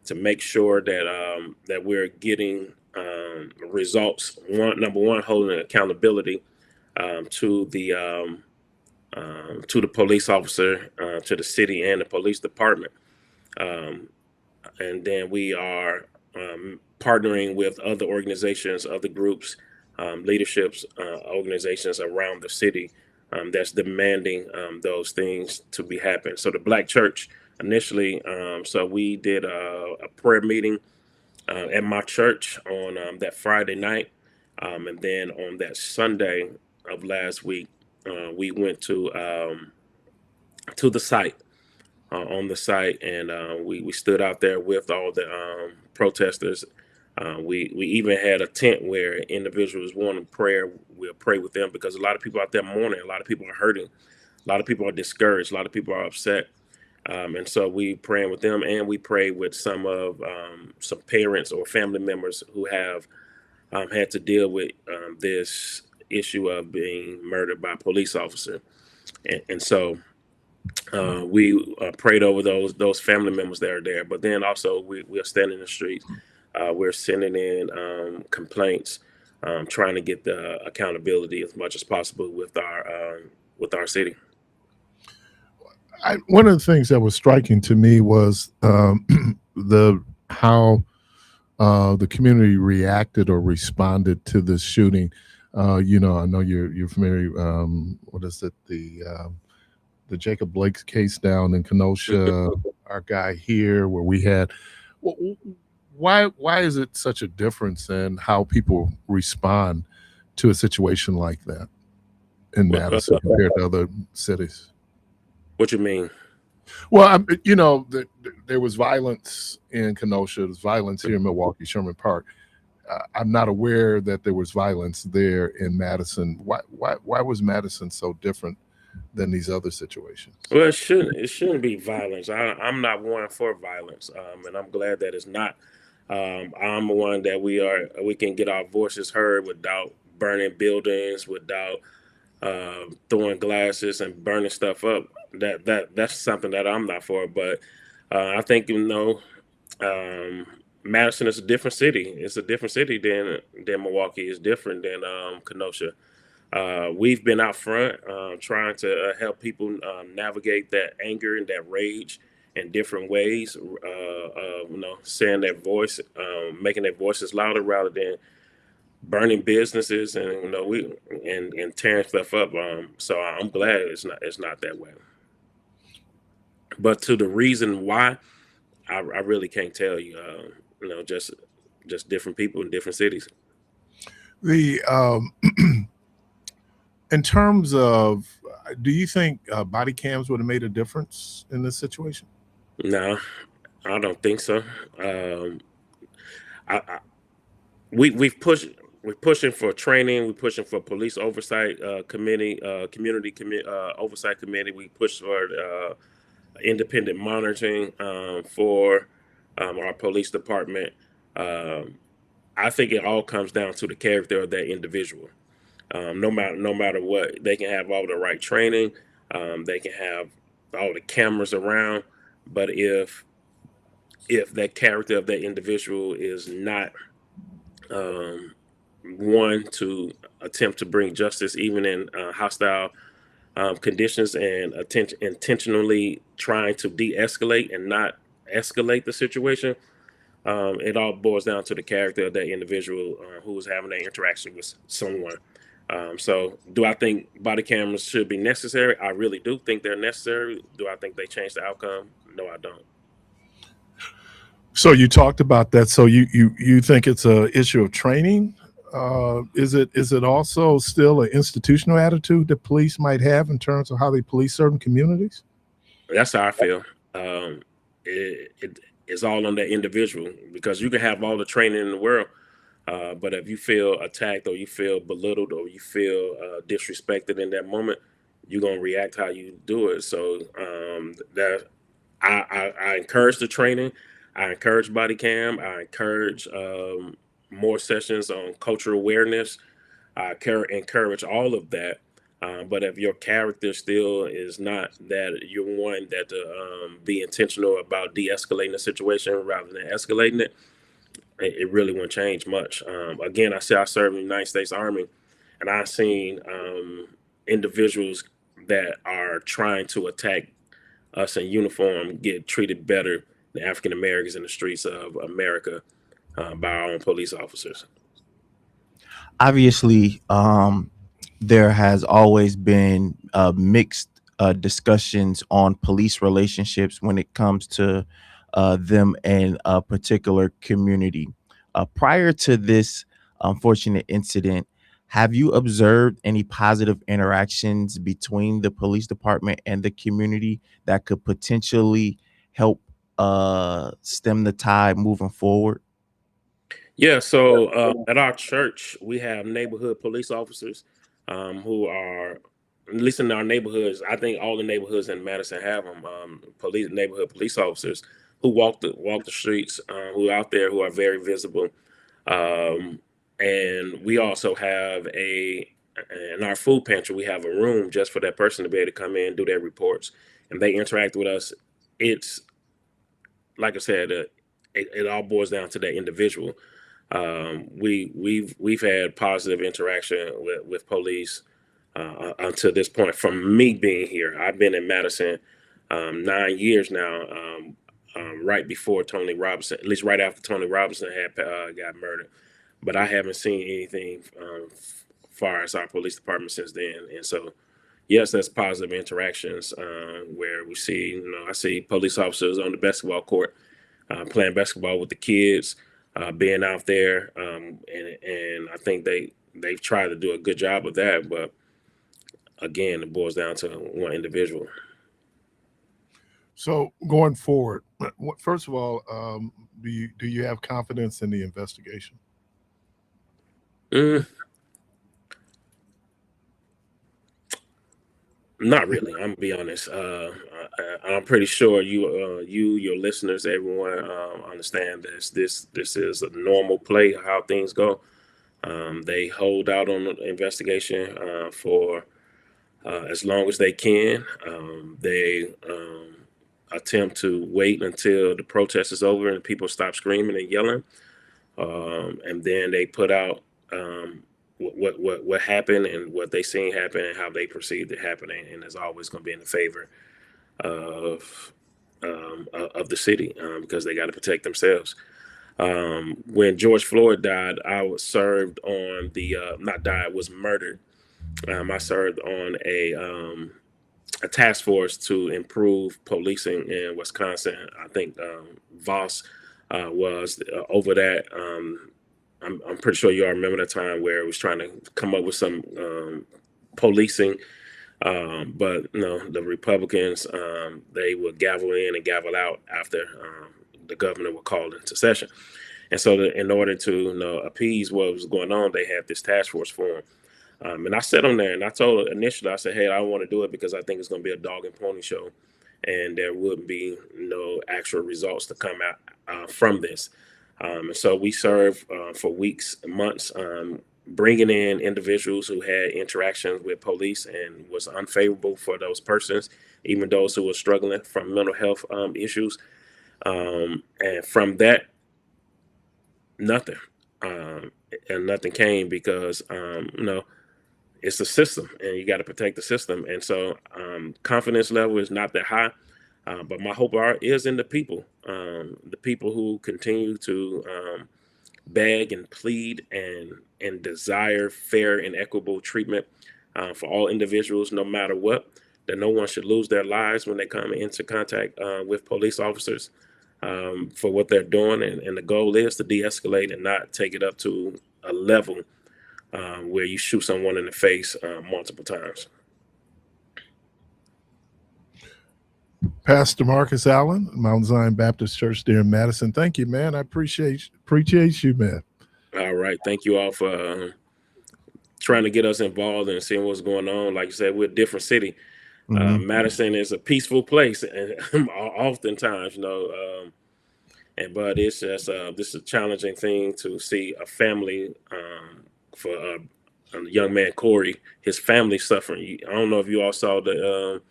to make sure that that we're getting results. Number one, holding accountability to the police officer, to the city and the police department, and then we are partnering with other organizations, other groups, leaderships, organizations around the city that's demanding those things to be happen. So the Black Church initially, so we did a prayer meeting at my church on that Friday night, and then on that Sunday of last week, we went to the site. On the site, and we stood out there with all the protesters. We even had a tent where individuals wanting prayer. We'll pray with them because a lot of people out there mourning. A lot of people are hurting. A lot of people are discouraged. A lot of people are upset. And so we praying with them, and we pray with some parents or family members who have had to deal with this issue of being murdered by a police officer. And so we prayed over those family members that are there, but then also we are standing in the streets. We're sending in complaints, trying to get the accountability as much as possible with our city. One of the things that was striking to me was how the community reacted or responded to this shooting. I know you're familiar. What is it? The Jacob Blake's case down in Kenosha, our guy here, where we had. Why is it such a difference in how people respond to a situation like that in Madison compared to other cities? What you mean? Well, there was violence in Kenosha. There's violence here in Milwaukee, Sherman Park. I'm not aware that there was violence there in Madison. Why was Madison so different than these other situations? Well, it shouldn't be violence. I'm not one for violence, and I'm glad that it's not. I'm one that we can get our voices heard without burning buildings, without throwing glasses and burning stuff up. That's something that I'm not for. But I think Madison is a different city. It's a different city than Milwaukee. It's different than Kenosha. We've been out front trying to help people navigate that anger and that rage in different ways. Saying their voice, making their voices louder rather than burning businesses and and tearing stuff up. So I'm glad it's not that way. But to the reason why, I really can't tell you. Just different people in different cities. The in terms of, do you think body cams would have made a difference in this situation? No, I don't think so. We're pushing for training. We're pushing for police oversight committee, community oversight committee. We push for independent monitoring for our police department. I think it all comes down to the character of that individual. No matter what, they can have all the right training, they can have all the cameras around, but if that character of that individual is not one to attempt to bring justice, even in hostile conditions, and intentionally trying to de-escalate and not escalate the situation, it all boils down to the character of that individual who is having that interaction with someone. So do I think body cameras should be necessary? I really do think they're necessary. Do I think they change the outcome? No, I don't. So you talked about that. So you think it's an issue of training? Is it also still an institutional attitude that police might have in terms of how they police certain communities? That's how I feel. it is all on that individual, because you can have all the training in the world, but if you feel attacked or you feel belittled or you feel disrespected in that moment, you're gonna react how you do it. So that I encourage the training. I encourage body cam. I encourage more sessions on cultural awareness. I encourage all of that. But if your character still is not that, you're one that to be intentional about de-escalating the situation rather than escalating it, it really won't change much. Again, I served in the United States Army, and I've seen individuals that are trying to attack us in uniform get treated better than African Americans in the streets of America by our own police officers. Obviously, there has always been mixed discussions on police relationships when it comes to them and a particular community. Prior to this unfortunate incident, have you observed any positive interactions between the police department and the community that could potentially help stem the tide moving forward? Yeah, so at our church, we have neighborhood police officers who are, at least in our neighborhoods, I think all the neighborhoods in Madison have them, neighborhood police officers who walk the streets, who are out there, who are very visible. And we also have in our food pantry, we have a room just for that person to be able to come in, do their reports, and they interact with us. It's, like I said, it all boils down to that individual. We've had positive interaction with police until this point. From me being here, I've been in Madison 9 years now. Right before Tony Robinson, at least right after Tony Robinson had got murdered, but I haven't seen anything far as our police department since then. And so, yes, that's positive interactions where we see, I see police officers on the basketball court playing basketball with the kids, being out there, and I think they've tried to do a good job of that. But again, it boils down to one individual. So going forward, first of all, do you have confidence in the investigation? Not really. I'm gonna be honest. I'm pretty sure your listeners, everyone, understand this. This is a normal play how things go. They hold out on the investigation for as long as they can. They attempt to wait until the protest is over and people stop screaming and yelling, and then they put out what happened and what they seen happen and how they perceived it happening, and it's always going to be in the favor of the city because they got to protect themselves. When George Floyd died, I was served on the not died, was murdered. I served on a task force to improve policing in Wisconsin. I think Voss was over that. I'm pretty sure you all remember the time where it was trying to come up with some policing, but the Republicans, they would gavel in and gavel out after the governor was called into session. And so in order to appease what was going on, they had this task force form. And I sat on there and I told initially, I said, hey, I don't want to do it because I think it's going to be a dog and pony show and there wouldn't be no actual results to come out from this. And so we served for weeks and months, bringing in individuals who had interactions with police and was unfavorable for those persons, even those who were struggling from mental health issues. And from that, nothing. And nothing came because, it's the system and you got to protect the system. And so confidence level is not that high. But my hope is in the people who continue to beg and plead and desire fair and equitable treatment for all individuals, no matter what, that no one should lose their lives when they come into contact with police officers for what they're doing. And the goal is to de-escalate and not take it up to a level where you shoot someone in the face multiple times. Pastor Marcus Allen, Mount Zion Baptist Church there in Madison. Thank you, man. I appreciate you, man. All right. Thank you all for trying to get us involved and seeing what's going on. Like you said, we're a different city. Madison is a peaceful place, and oftentimes, but it's just this is a challenging thing to see a family for a young man Corey, his family suffering. I don't know if you all saw the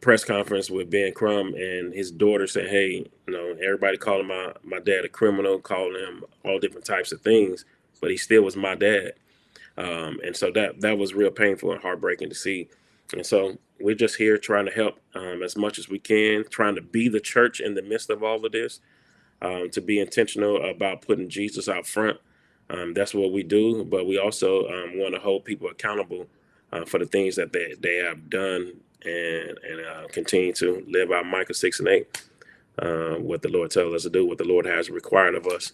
press conference with Ben Crumb and his daughter saying, "Hey, everybody calling my dad a criminal, calling him all different types of things, but he still was my dad." And so that was real painful and heartbreaking to see. And so we're just here trying to help as much as we can, trying to be the church in the midst of all of this, to be intentional about putting Jesus out front. That's what we do, but we also want to hold people accountable for the things that they have done and continue to live out Micah 6:8, what the Lord tells us to do, what the Lord has required of us,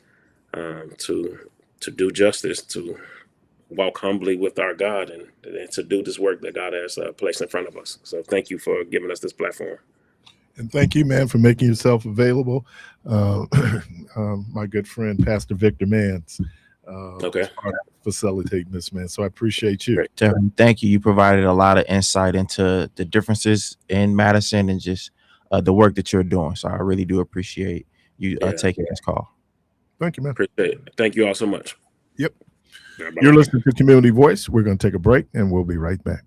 to do justice, to walk humbly with our God, and to do this work that God has placed in front of us. So thank you for giving us this platform. And thank you, man, for making yourself available. My good friend, Pastor Victor Mans, Okay. facilitating this, man. So I appreciate you. Great. Definitely. Thank you. You provided a lot of insight into the differences in Madison and just the work that you're doing. So I really do appreciate you taking this call. Thank you, man. Appreciate it. Thank you all so much. Yep. Right, You're listening to Community Voice. We're going to take a break, and we'll be right back.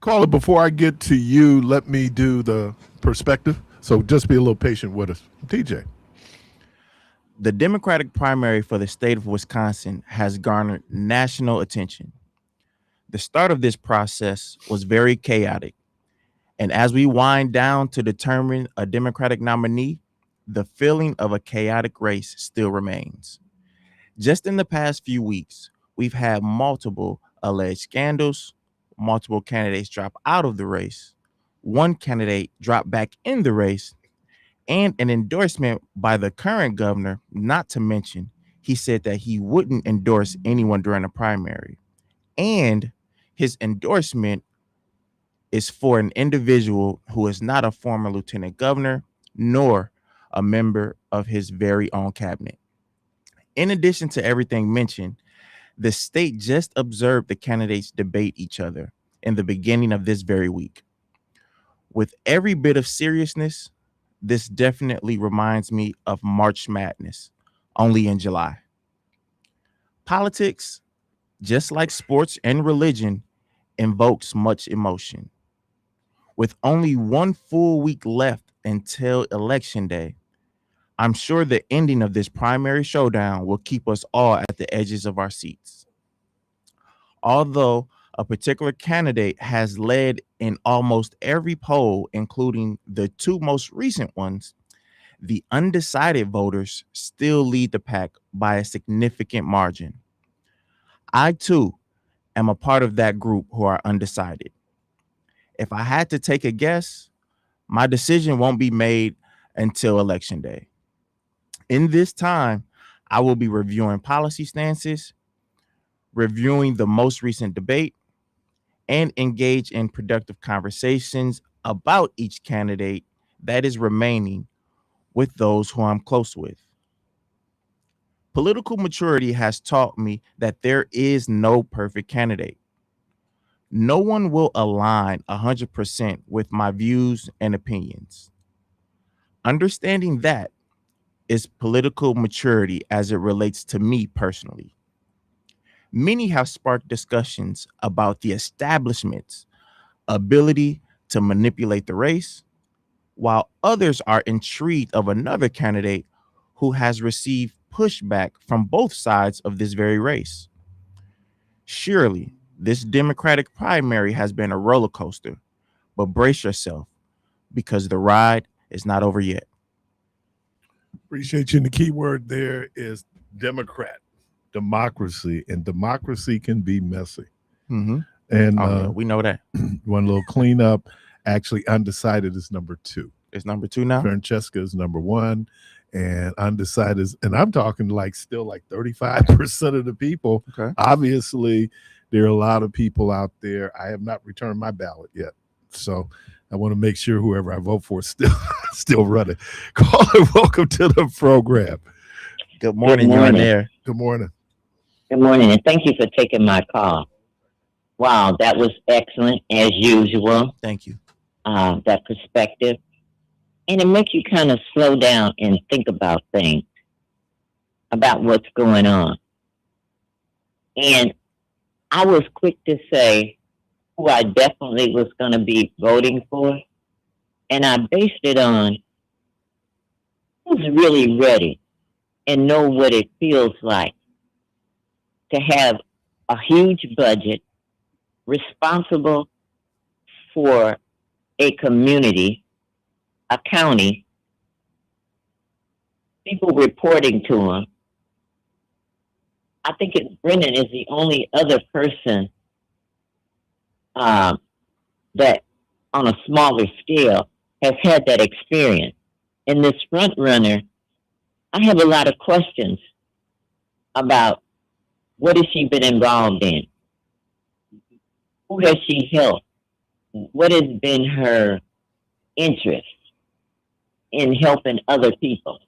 Caller, before I get to you, let me do the perspective. So just be a little patient with us. TJ. The Democratic primary for the state of Wisconsin has garnered national attention. The start of this process was very chaotic. And as we wind down to determine a Democratic nominee, the feeling of a chaotic race still remains. Just in the past few weeks, we've had multiple alleged scandals, multiple candidates drop out of the race, one candidate drop back in the race, and an endorsement by the current governor, not to mention, he said that he wouldn't endorse anyone during a primary. And his endorsement is for an individual who is not a former lieutenant governor nor a member of his very own cabinet. In addition to everything mentioned, the state just observed the candidates debate each other in the beginning of this very week. With every bit of seriousness, this definitely reminds me of March Madness, only in July. Politics, just like sports and religion, invokes much emotion. With only one full week left until Election Day, I'm sure the ending of this primary showdown will keep us all at the edges of our seats. Although a particular candidate has led in almost every poll, including the two most recent ones, the undecided voters still lead the pack by a significant margin. I, too, am a part of that group who are undecided. If I had to take a guess, my decision won't be made until Election Day. In this time, I will be reviewing policy stances, reviewing the most recent debate, and engage in productive conversations about each candidate that is remaining with those who I'm close with. Political maturity has taught me that there is no perfect candidate. No one will align 100% with my views and opinions. Understanding that is political maturity as it relates to me personally. Many have sparked discussions about the establishment's ability to manipulate the race, while others are intrigued of another candidate who has received pushback from both sides of this very race. Surely, this Democratic primary has been a roller coaster, but brace yourself because the ride is not over yet. Appreciate you. And the key word there is Democrat, democracy, and democracy can be messy. Mm-hmm. And we know that. one little cleanup. Actually, undecided is number 2. It's number 2 now. Francesca is number 1, and undecided is, and I'm talking like still like 35% of the people. Okay. Obviously, there are a lot of people out there. I have not returned my ballot yet, so I want to make sure whoever I vote for is still running. Caller, welcome to the program. Good morning. You're on there. Good morning. Good morning, and thank you for taking my call. Wow, that was excellent as usual. Thank you. That perspective, and it makes you kind of slow down and think about things, about what's going on. And I was quick to say who I definitely was going to be voting for, and I based it on who's really ready and know what it feels like to have a huge budget, responsible for a community, a county, people reporting to them. I think Brennan is the only other person that on a smaller scale has had that experience. And this front runner, I have a lot of questions about what has she been involved in? Who has she helped? What has been her interest in helping other people?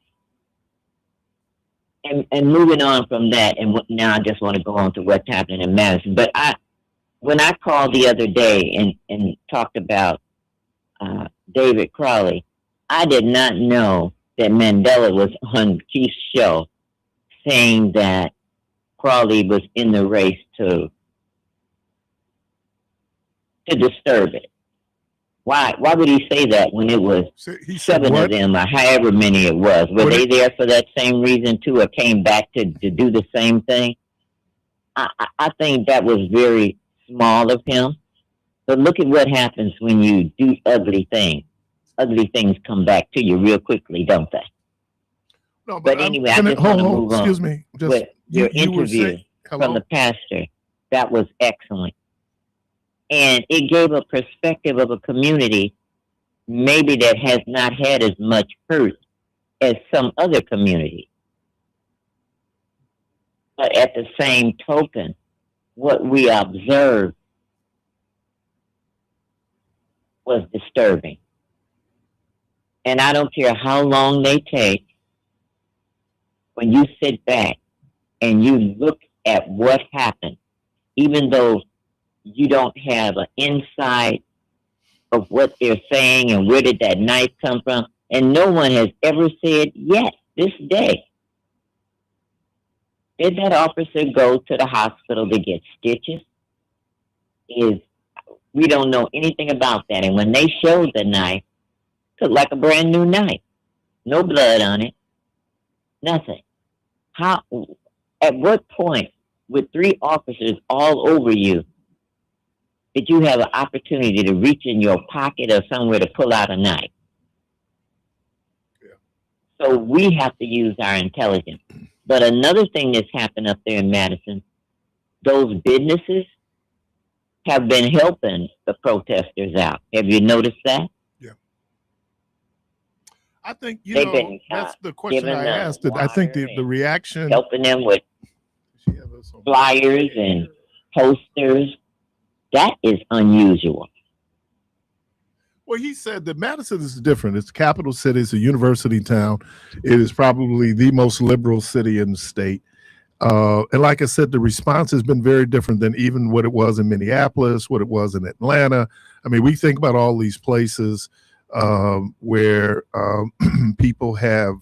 And moving on from that, and now I just want to go on to what's happening in Madison. But when I called the other day and talked about David Crowley, I did not know that Mandela was on Keith's show saying that Crowley was in the race to to disturb it. Why would he say that when it was He said 7 what? of them or however many it was? Were they there for that same reason too, or came back to do the same thing? I think that was very small of him. But look at what happens when you do ugly things. Ugly things come back to you real quickly, don't they? No, But anyway, I just want to move on. Excuse me. Just With your you were interview saying, from the pastor, that was excellent. And it gave a perspective of a community maybe that has not had as much hurt as some other community. But at the same token, what we observed was disturbing. And I don't care how long they take, when you sit back and you look at what happened, even though you don't have an insight of what they're saying and where did that knife come from, and no one has ever said yet this day, did that officer go to the hospital to get stitches? We don't know anything about that. And when they showed the knife, it looked like a brand new knife. No blood on it. Nothing. At what point, with 3 officers all over you, did you have an opportunity to reach in your pocket or somewhere to pull out a knife? Yeah. So we have to use our intelligence. But another thing that's happened up there in Madison, those businesses have been helping the protesters out. Have you noticed that? Yeah. I think, that's the question I asked. I think the reaction. Helping them with flyers and posters. That is unusual. Well, he said that Madison is different. It's a capital city. It's a university town. It is probably the most liberal city in the state. And like I said, the response has been very different than even what it was in Minneapolis, what it was in Atlanta. I mean, we think about all these places where people have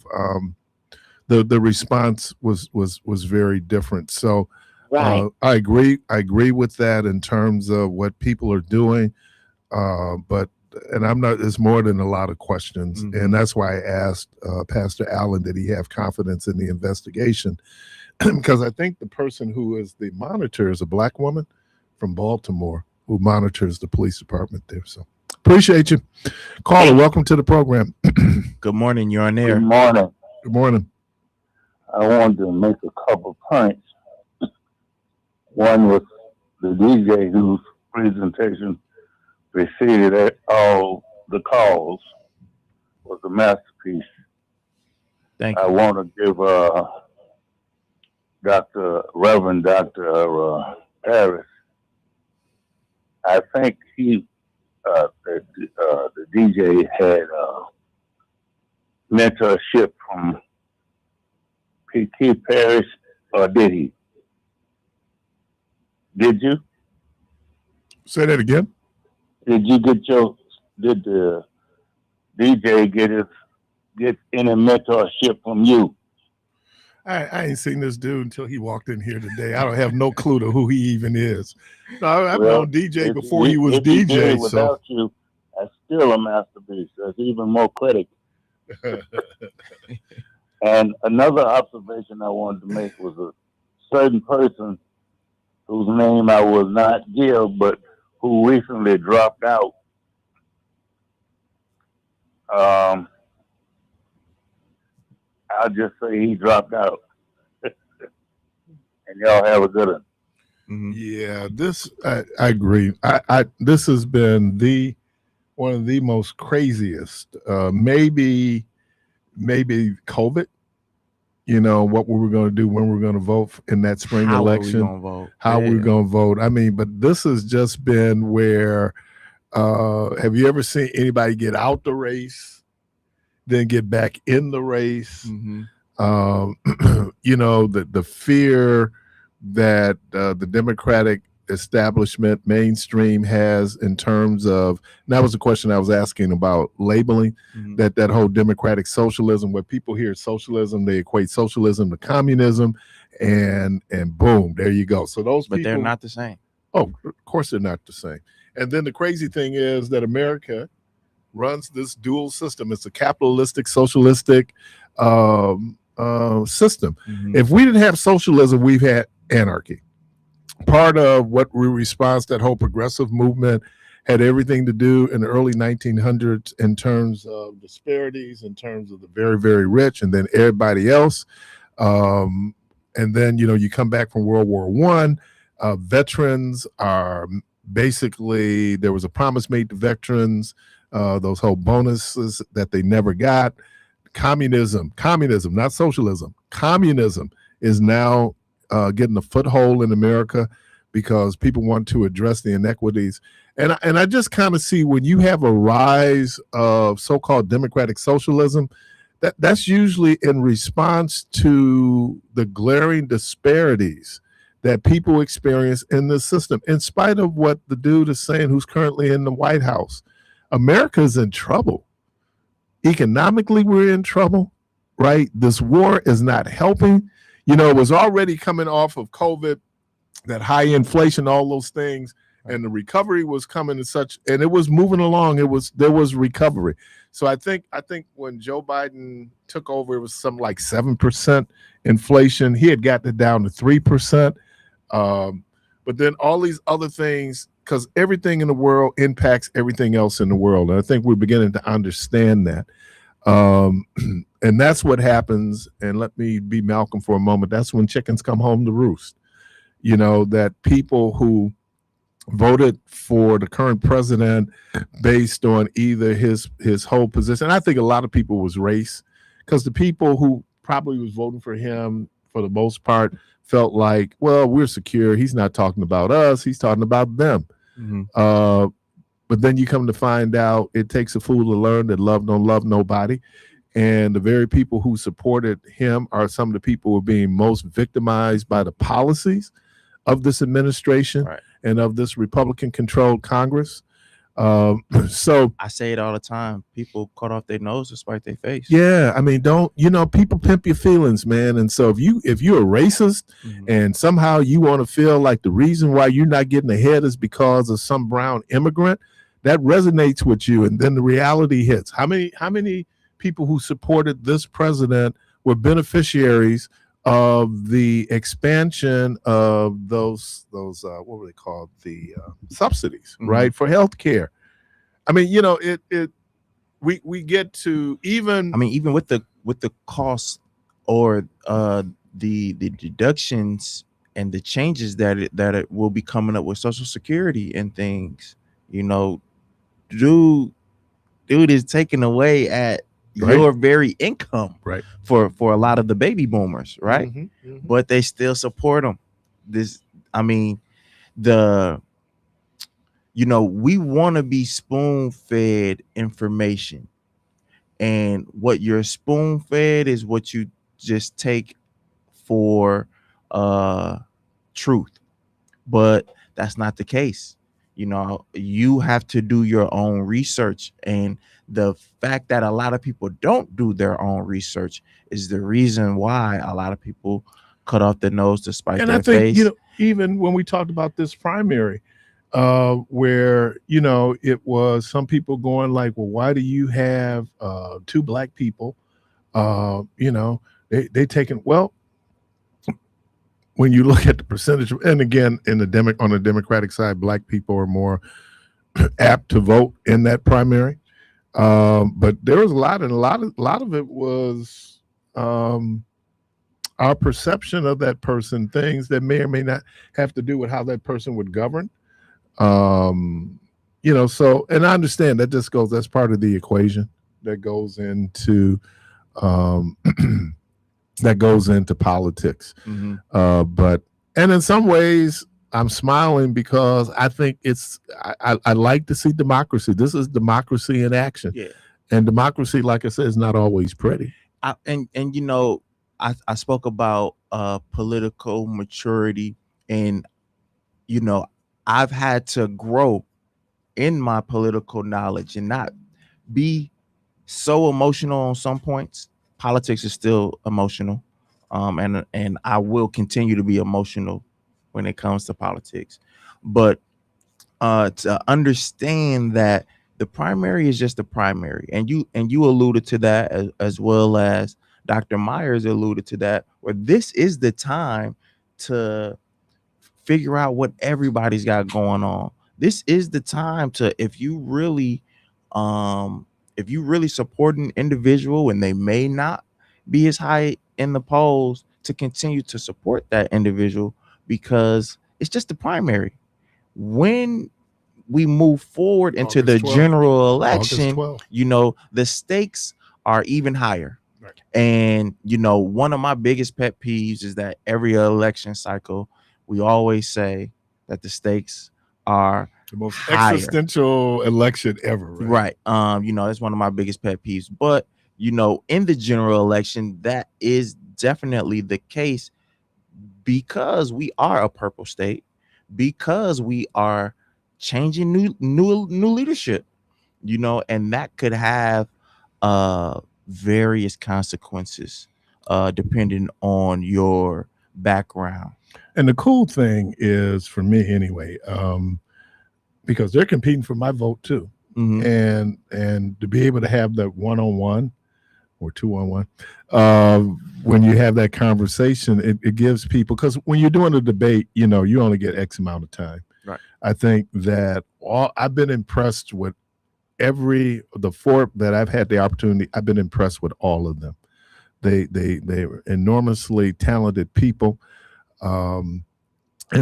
the response was very different. So right. I agree with that in terms of what people are doing. But there's more than a lot of questions. Mm-hmm. And that's why I asked Pastor Allen, did he have confidence in the investigation? Because I think the person who is the monitor is a Black woman from Baltimore who monitors the police department there. So appreciate you. Caller, welcome to the program. Good morning. You're on air. Good morning. Good morning. I wanted to make a couple points. One was the DJ whose presentation preceded all the calls was a masterpiece. Thank you. I want to give Reverend Dr. Parris. I think the DJ had mentorship from P.T. Parris, or did he? Did you? Say that again. Did the DJ get any mentorship from you? I ain't seen this dude until he walked in here today. I don't have no clue to who he even is. No, I've known DJ before he was DJ. Without you, that's still a masterpiece. That's even more credit. And another observation I wanted to make was a certain person whose name I will not give, but who recently dropped out. I'll just say he dropped out. And y'all have a good one. Mm-hmm. Yeah, I agree. This has been one of the most craziest. Maybe COVID. What we were going to do when we were going to vote in that spring election. How we're going to vote. I mean, but this has just been where. Have you ever seen anybody get out the race, then get back in the race? Mm-hmm. The fear that the Democratic establishment mainstream has in terms of, and that was the question I was asking about labeling, mm-hmm. that whole democratic socialism, where people hear socialism, they equate socialism to communism, and boom, there you go. So those people, they're not the same. Oh, of course they're not the same. And then the crazy thing is that America runs this dual system. It's a capitalistic, socialistic system. If we didn't have socialism, we've had anarchy. Part of what we response that whole progressive movement had everything to do in the early 1900s in terms of disparities, in terms of the very, very rich, and then everybody else. And then, you come back from World War One. Veterans are basically, there was a promise made to veterans, those whole bonuses that they never got. Communism, not socialism. Communism is now getting a foothold in America because people want to address the inequities. And I just kind of see when you have a rise of so-called democratic socialism, that's usually in response to the glaring disparities that people experience in the system. In spite of what the dude is saying who's currently in the White House, America's in trouble. Economically, we're in trouble, right? This war is not helping. It was already coming off of COVID, that high inflation, all those things, and the recovery was coming and it was moving along. There was recovery. So I think when Joe Biden took over, it was something like 7% inflation. He had gotten it down to 3%. But then all these other things, because everything in the world impacts everything else in the world. And I think we're beginning to understand that. And that's what happens. And let me be Malcolm for a moment. That's when chickens come home to roost. That people who voted for the current president based on either his whole position. I think a lot of people was race, because the people who probably was voting for him for the most part felt like, well, we're secure. He's not talking about us. He's talking about them. But then you come to find out it takes a fool to learn that love don't love nobody. And the very people who supported him are some of the people who are being most victimized by the policies of this administration, right, and of this Republican-controlled Congress. So I say it all the time. People cut off their nose to spite their face. Yeah, I mean, people pimp your feelings, man. And so if you're a racist, and somehow you want to feel like the reason why you're not getting ahead is because of some brown immigrant, that resonates with you. And then the reality hits. How many people who supported this president were beneficiaries of the expansion of those what were they called, the subsidies, right, for healthcare? I mean, we get to even with the costs or the deductions and the changes that it will be coming up with Social Security and things, dude is taking away at your very income, right, for a lot of the baby boomers, right? But they still support them. We want to be spoon-fed information, and what you're spoon-fed is what you just take for truth. But that's not the case. You have to do your own research, and the fact that a lot of people don't do their own research is the reason why a lot of people cut off their nose to spite their face. Even when we talked about this primary, where it was some people going like, well, why do you have two black people? They taken, well, when you look at the percentage, and again, on the Democratic side, black people are more apt to vote in that primary. But there was a lot of it was our perception of that person, things that may or may not have to do with how that person would govern. So, and I understand that's part of the equation that goes into politics. But in some ways I'm smiling because I think I like to see democracy. This is democracy in action. Yeah. And democracy, like I said, is not always pretty. I spoke about political maturity, and I've had to grow in my political knowledge and not be so emotional on some points. Politics is still emotional, and I will continue to be emotional when it comes to politics. But to understand that the primary is just the primary, and you alluded to that as well as Dr. Myers alluded to that, where this is the time to figure out what everybody's got going on. This is the time to, if you really support an individual and they may not be as high in the polls, to continue to support that individual, because it's just the primary. When we move forward into the August 12th. general August election, 12th. the stakes are even higher. Right. And one of my biggest pet peeves is that every election cycle, we always say that the stakes are The most higher. existential election ever. Right. That's one of my biggest pet peeves. But in the general election, that is definitely the case, because we are a purple state, because we are changing new leadership, and that could have various consequences depending on your background. And the cool thing is, for me anyway, because they're competing for my vote too, and to be able to have that one-on-one or two-on-one, when you have that conversation, it gives people, because when you're doing a debate, you only get X amount of time. Right. I think that I've been impressed with the four that I've had the opportunity. I've been impressed with all of them. They're enormously talented people. And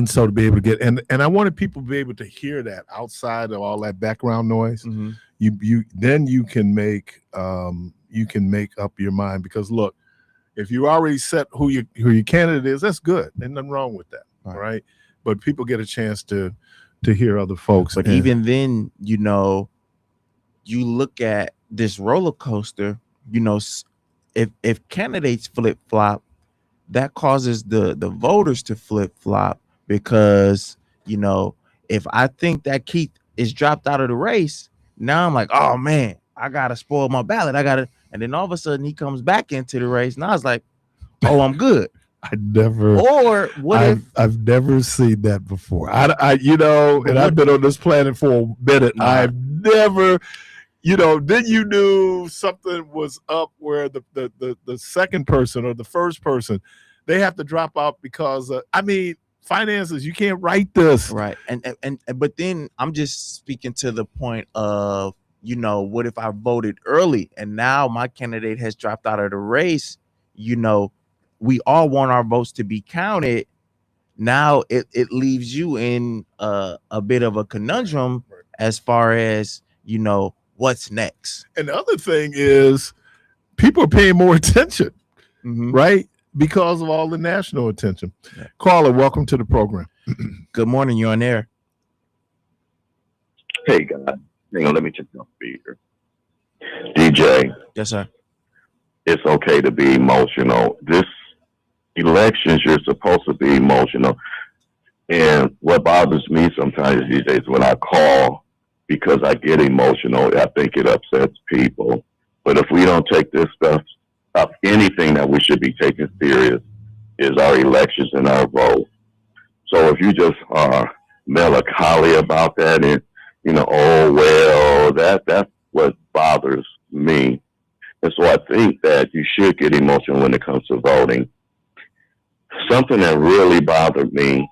so to be able to get, and I wanted people to be able to hear that outside of all that background noise. You can make up your mind, because look, if you already set who your candidate is, that's good. There's nothing wrong with that, right? But people get a chance to hear other folks. But even then, you look at this roller coaster. If candidates flip flop, that causes the voters to flip flop, because if I think that Keith is dropped out of the race, now I'm like, oh man, I gotta spoil my ballot. And then all of a sudden he comes back into the race. Now it's like, oh, I'm good. I've never seen that before. And I've been on this planet for a minute. I've never, then you knew something was up where the second person or the first person, they have to drop out because finances, you can't write this. Right. But then I'm just speaking to the point of, what if I voted early and now my candidate has dropped out of the race? We all want our votes to be counted. Now it leaves you in a bit of a conundrum as far as, what's next. And the other thing is, people are paying more attention, right? Because of all the national attention. Yeah. Caller, welcome to the program. Good morning. You're on air. Hey, guys. Hang on, let me check your speaker. DJ. Yes, sir. It's okay to be emotional. This elections, you're supposed to be emotional. And what bothers me sometimes these days when I call, because I get emotional, I think it upsets people. But if we don't take this stuff up, anything that we should be taking serious is our elections and our vote. So if you just are melancholy about that and, oh, well, that's what bothers me. And so I think that you should get emotional when it comes to voting. Something that really bothered me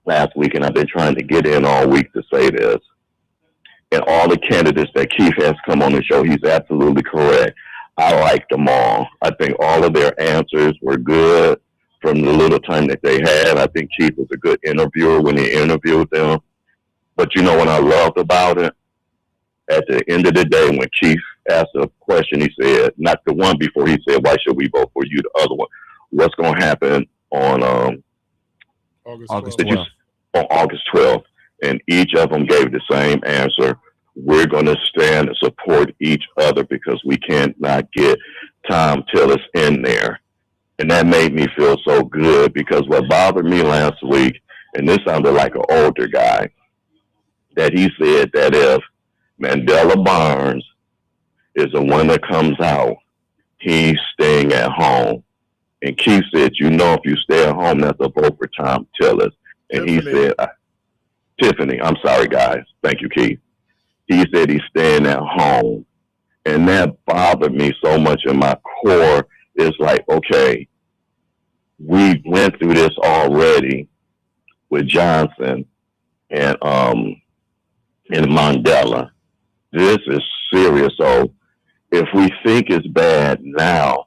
last week, and I've been trying to get in all week to say this, and all the candidates that Keith has come on the show, he's absolutely correct. I like them all. I think all of their answers were good from the little time that they had. I think Keith was a good interviewer when he interviewed them. But what I loved about it? At the end of the day, when Keith asked a question, he said, not the one before, he said, why should we vote for you? The other one, what's going to happen on August 12th. On August 12th. And each of them gave the same answer. We're going to stand and support each other because we cannot get Tom Tillis in there. And that made me feel so good, because what bothered me last week, and this sounded like an older guy, that he said that if Mandela Barnes is the one that comes out, he's staying at home. And Keith said, if you stay at home, that's a vote for Tom Tillis. And he said, Tiffany, I'm sorry, guys. Thank you, Keith. He said he's staying at home. And that bothered me so much in my core. It's like, okay, we went through this already with Johnson and Mandela. This is serious. So if we think it's bad now,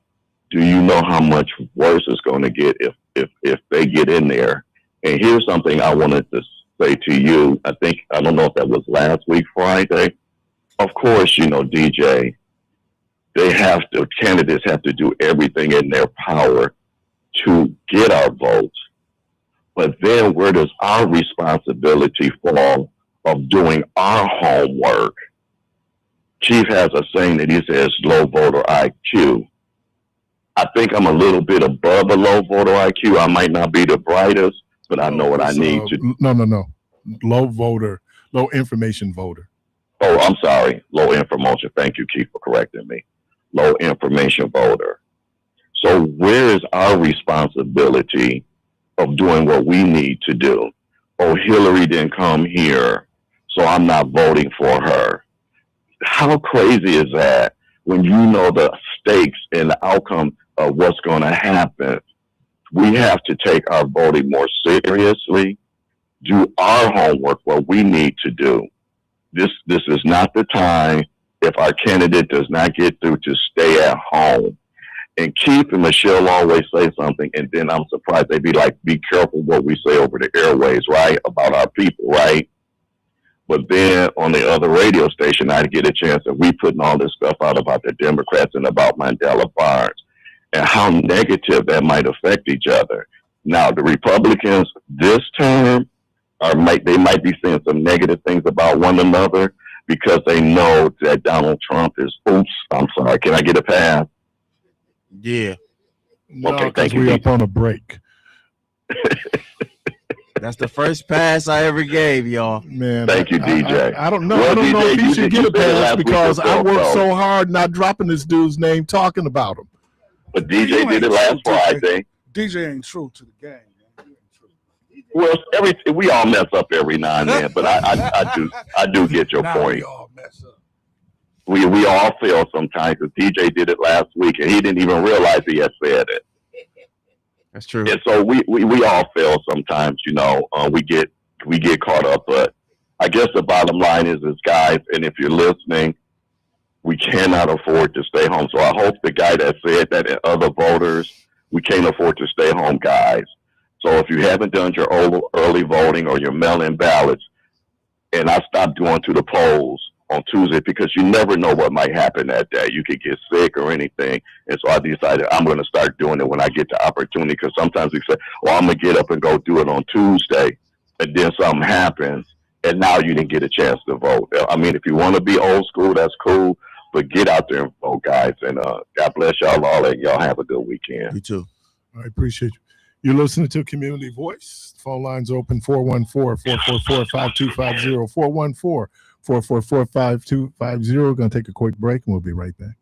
do you know how much worse it's going to get if they get in there? And here's something I wanted to say to you. I don't know if that was last week, Friday. Of course, DJ, candidates have to do everything in their power to get our votes. But then where does our responsibility fall of doing our homework? Chief has a saying that he says low voter IQ. I think I'm a little bit above a low voter IQ. I might not be the brightest, but I know what I need to. No. Low information voter. Oh, I'm sorry. Low information. Thank you, Chief, for correcting me. Low information voter. So where is our responsibility of doing what we need to do? Oh, Hillary didn't come here, so I'm not voting for her. How crazy is that when you know the stakes and the outcome of what's going to happen? We have to take our voting more seriously, do our homework, what we need to do. This is not the time, if our candidate does not get through, to stay at home. And Keith and Michelle always say something, and then I'm surprised. They be like, be careful what we say over the airways, right, about our people, right? But then on the other radio station, I get a chance that we putting all this stuff out about the Democrats and about Mandela Barnes and how negative that might affect each other. Now, the Republicans this term they might be saying some negative things about one another because they know that Donald Trump is, oops, I'm sorry, can I get a pass? Yeah. No, Okay, because thank you. we're up on a break. That's the first pass I ever gave, y'all. Man, Thank you, DJ. I don't know. Well, I don't know DJ, if he you should did- get you a did it pass last week because I yourself, worked though. so hard not dropping this dude's name talking about him. But DJ did it last Friday. DJ ain't true to the game, man. He ain't true. Well, we all mess up every now and then, but I do get your Now point. we all mess up. We all fail sometimes. Because DJ did it last week, and he didn't even realize he had said it. That's true. And so we all fail sometimes. We get caught up. But I guess the bottom line is guys, and if you're listening, we cannot afford to stay home. So I hope the guy that said that and other voters, we can't afford to stay home, guys. So if you haven't done your early voting or your mail-in ballots, and I stopped going to the polls on Tuesday because you never know what might happen that day. You could get sick or anything. And so I decided I'm going to start doing it when I get the opportunity, because sometimes we say, well, I'm going to get up and go do it on Tuesday, and then something happens, and now you didn't get a chance to vote. I mean, if you want to be old school, that's cool, but get out there and vote, guys. And God bless y'all all, and y'all have a good weekend. You too. I appreciate you. You're listening to Community Voice. Phone lines open 414-444-5250, 414-444-5250. Going to take a quick break, and we'll be right back.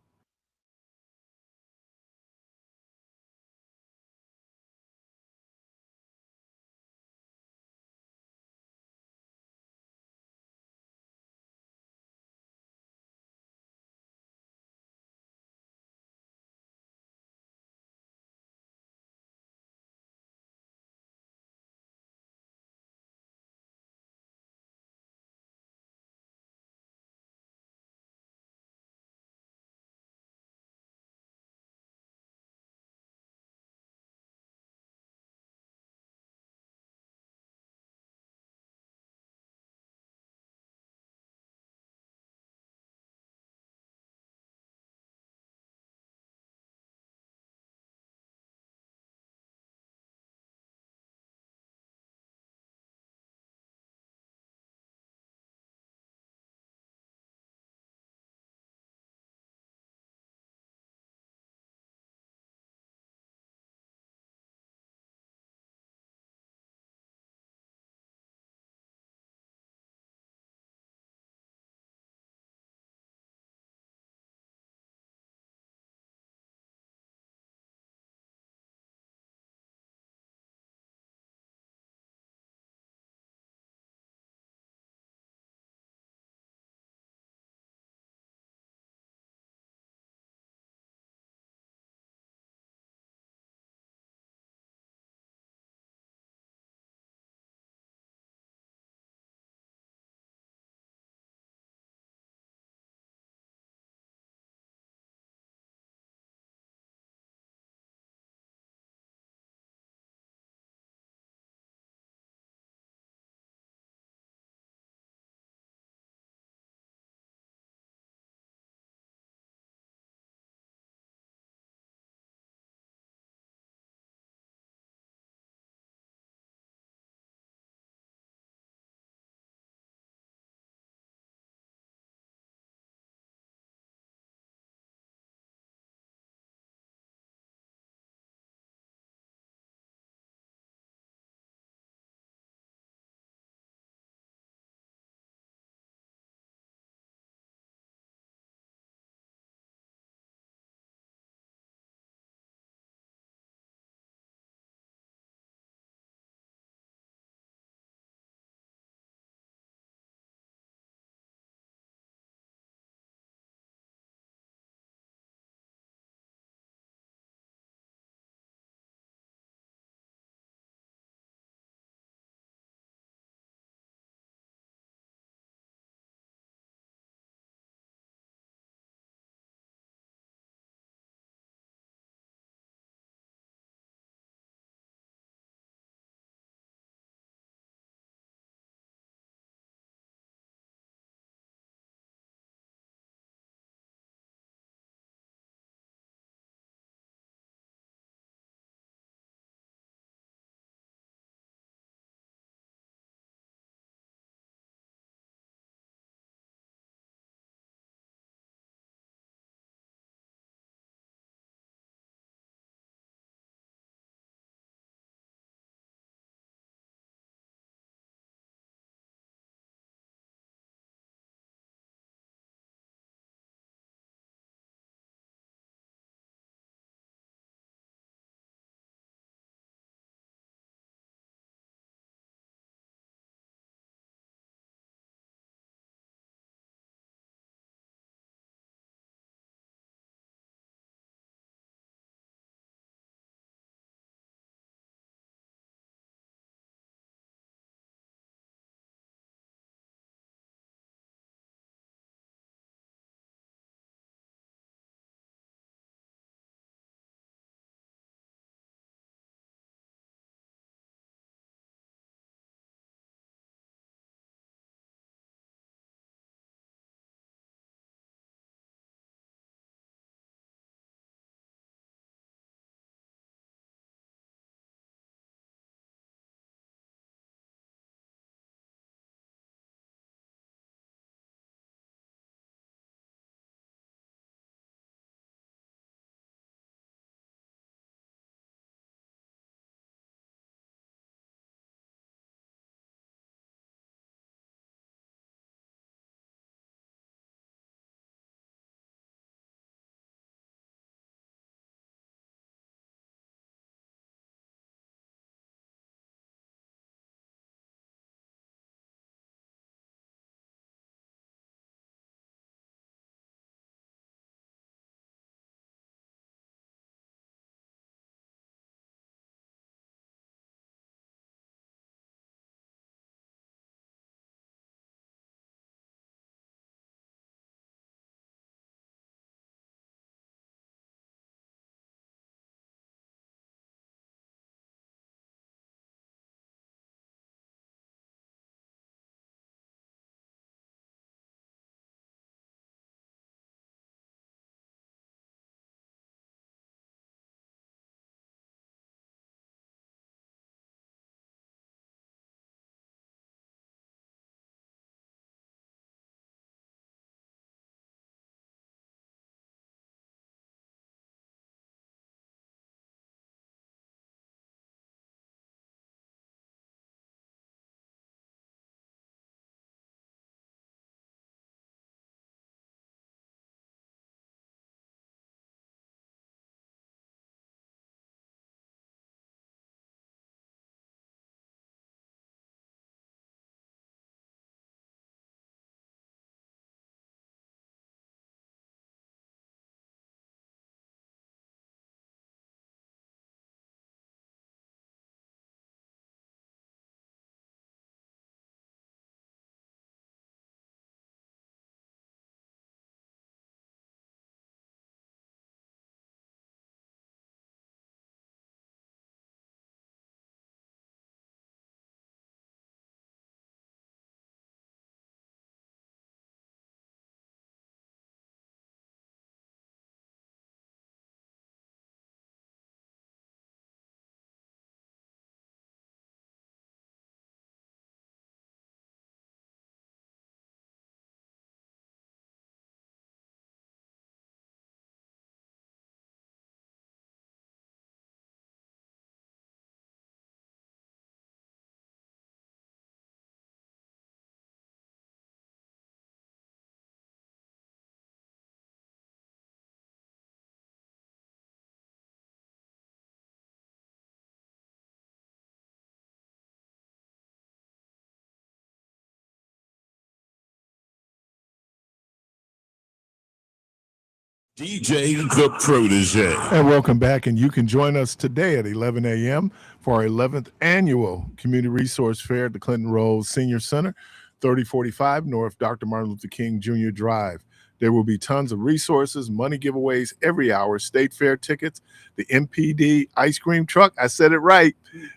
DJ the Protege. And welcome back. And you can join us today at 11 a.m. for our 11th annual Community Resource Fair at the Clinton Rose Senior Center, 3045 North Dr. Martin Luther King Jr. Drive. There will be tons of resources, money giveaways every hour, state fair tickets, the MPD ice cream truck. I said it right.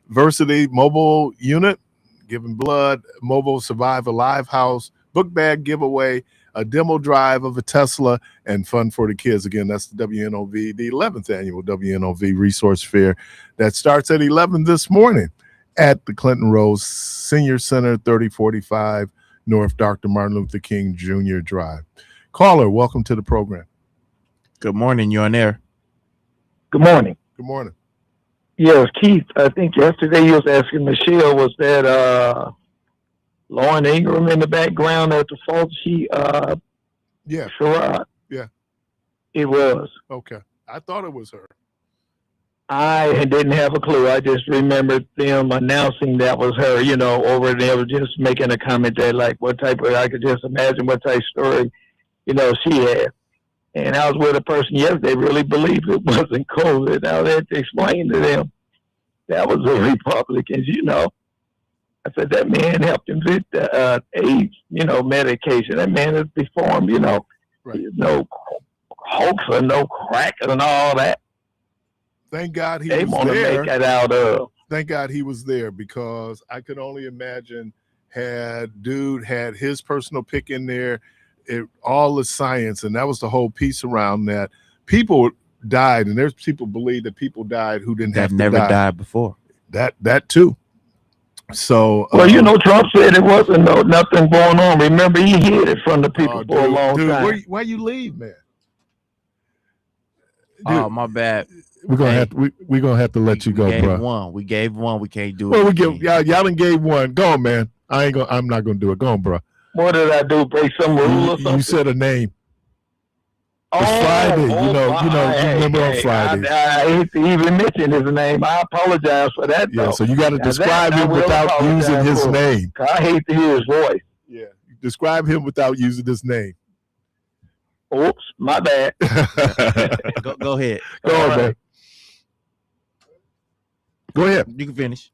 Versity mobile unit, giving blood, mobile survive alive house, book bag giveaway, a demo drive of a Tesla, and fun for the kids. Again, that's the WNOV, the 11th annual WNOV Resource Fair that starts at 11 this morning at the Clinton Rose Senior Center, 3045 North Dr. Martin Luther King Jr. Drive. Caller, welcome to the program. Good morning. You're on air. Good morning. Good morning. Yes, Keith, I think yesterday you was asking Michelle, was that Lauren Ingram in the background at the fault? Yeah. Sherrod? Yeah. It was. Okay. I thought it was her. I didn't have a clue. I just remembered them announcing that was her, over there, just making a comment that, like, I could just imagine what type of story, she had. And I was with a person yesterday really believed it wasn't COVID. I had to explain to them that was the Republicans, I said, that man helped him with the AIDS, medication. That man is deformed, Right. no hoaxer, no cracker and all that. Thank God he They was want to there. make it out of. Thank God he was there, because I could only imagine had dude had his personal pick in there, all the science, and that was the whole piece around that. People died, and there's people believe that people died who didn't have to never die. died before. That too. So Well, Trump said it wasn't nothing going on. Remember, he hid it from the people for a long time. Why you leave, man? Oh, my bad. We're gonna have to let you go, bro. We gave one. We can't do it. Well, y'all done gave one. Go on, man. I'm not gonna do it. Go on, bro. What did I do? Break some rule or something? You said a name. It's Oh, Friday. You remember on Friday. I hate to even mention his name. I apologize for that. Yeah, though. so you got to Now describe that I him will without apologize using his for. name. I hate to hear his voice. Yeah, describe him without using his name. Oops, my bad. Go ahead. Go on, man. Go ahead. You can finish.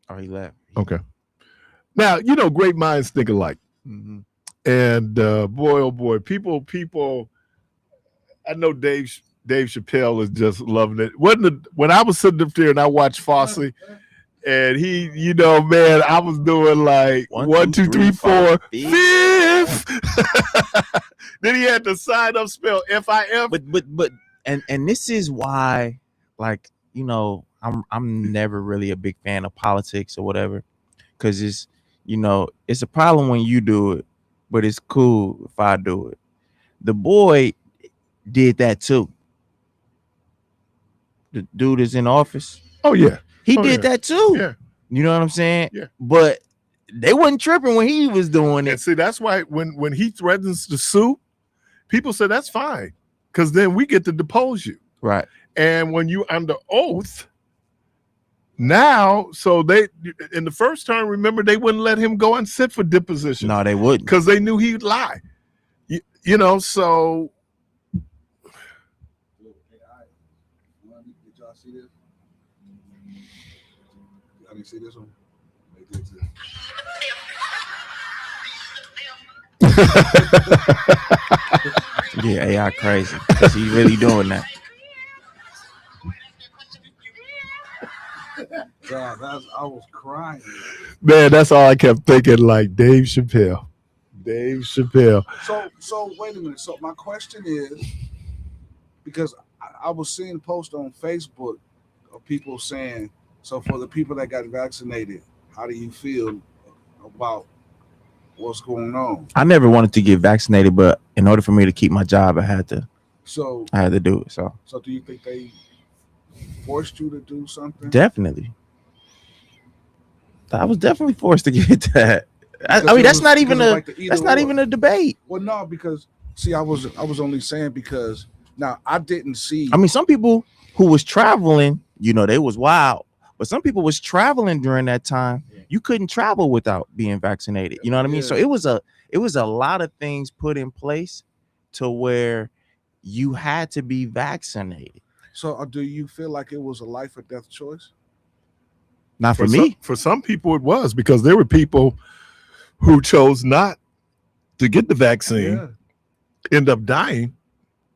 Oh, he left. Okay. Now, great minds think alike. Mm-hmm. And boy, oh boy, people. I know Dave Chappelle is just loving it. When I was sitting up there and I watched Fosse, and he, man, I was doing like 1, 2, 3, 4, fifth. Then he had to sign up spell FIF. But and this is why, like, I'm never really a big fan of politics or whatever, because it's it's a problem when you do it, but it's cool if I do it. The boy did that too. The dude is in office. Oh yeah, he did that too. Yeah, you know what I'm saying? Yeah, but they wasn't tripping when he was doing it. And see, that's why when he threatens to sue, people say that's fine, because then we get to depose you. Right. And when you under oath, now, so they in the first term, remember, they wouldn't let him go and sit for deposition. No, they wouldn't, because they knew he'd lie. So. Did y'all see this? Y'all didn't see this one? They did too. Yeah, AI crazy. He really doing that. God, I was crying. Man, that's all I kept thinking, like Dave Chappelle. So wait a minute. So my question is, because I was seeing posts on Facebook of people saying, so for the people that got vaccinated, how do you feel about what's going on? I never wanted to get vaccinated, but in order for me to keep my job, I had to do it. So do you think they forced you to do something? Definitely. I was definitely forced to get that. I mean, that's not even a debate. Well, no, because see, I was only saying because now I didn't see. I mean, some people who was traveling, they was wild, but some people was traveling during that time. You couldn't travel without being vaccinated. You know what I mean? So it was a lot of things put in place to where, you had to be vaccinated. So do you feel like it was a life or death choice? Not for me. For some people, it was, because there were people who chose not to get the vaccine, end up dying.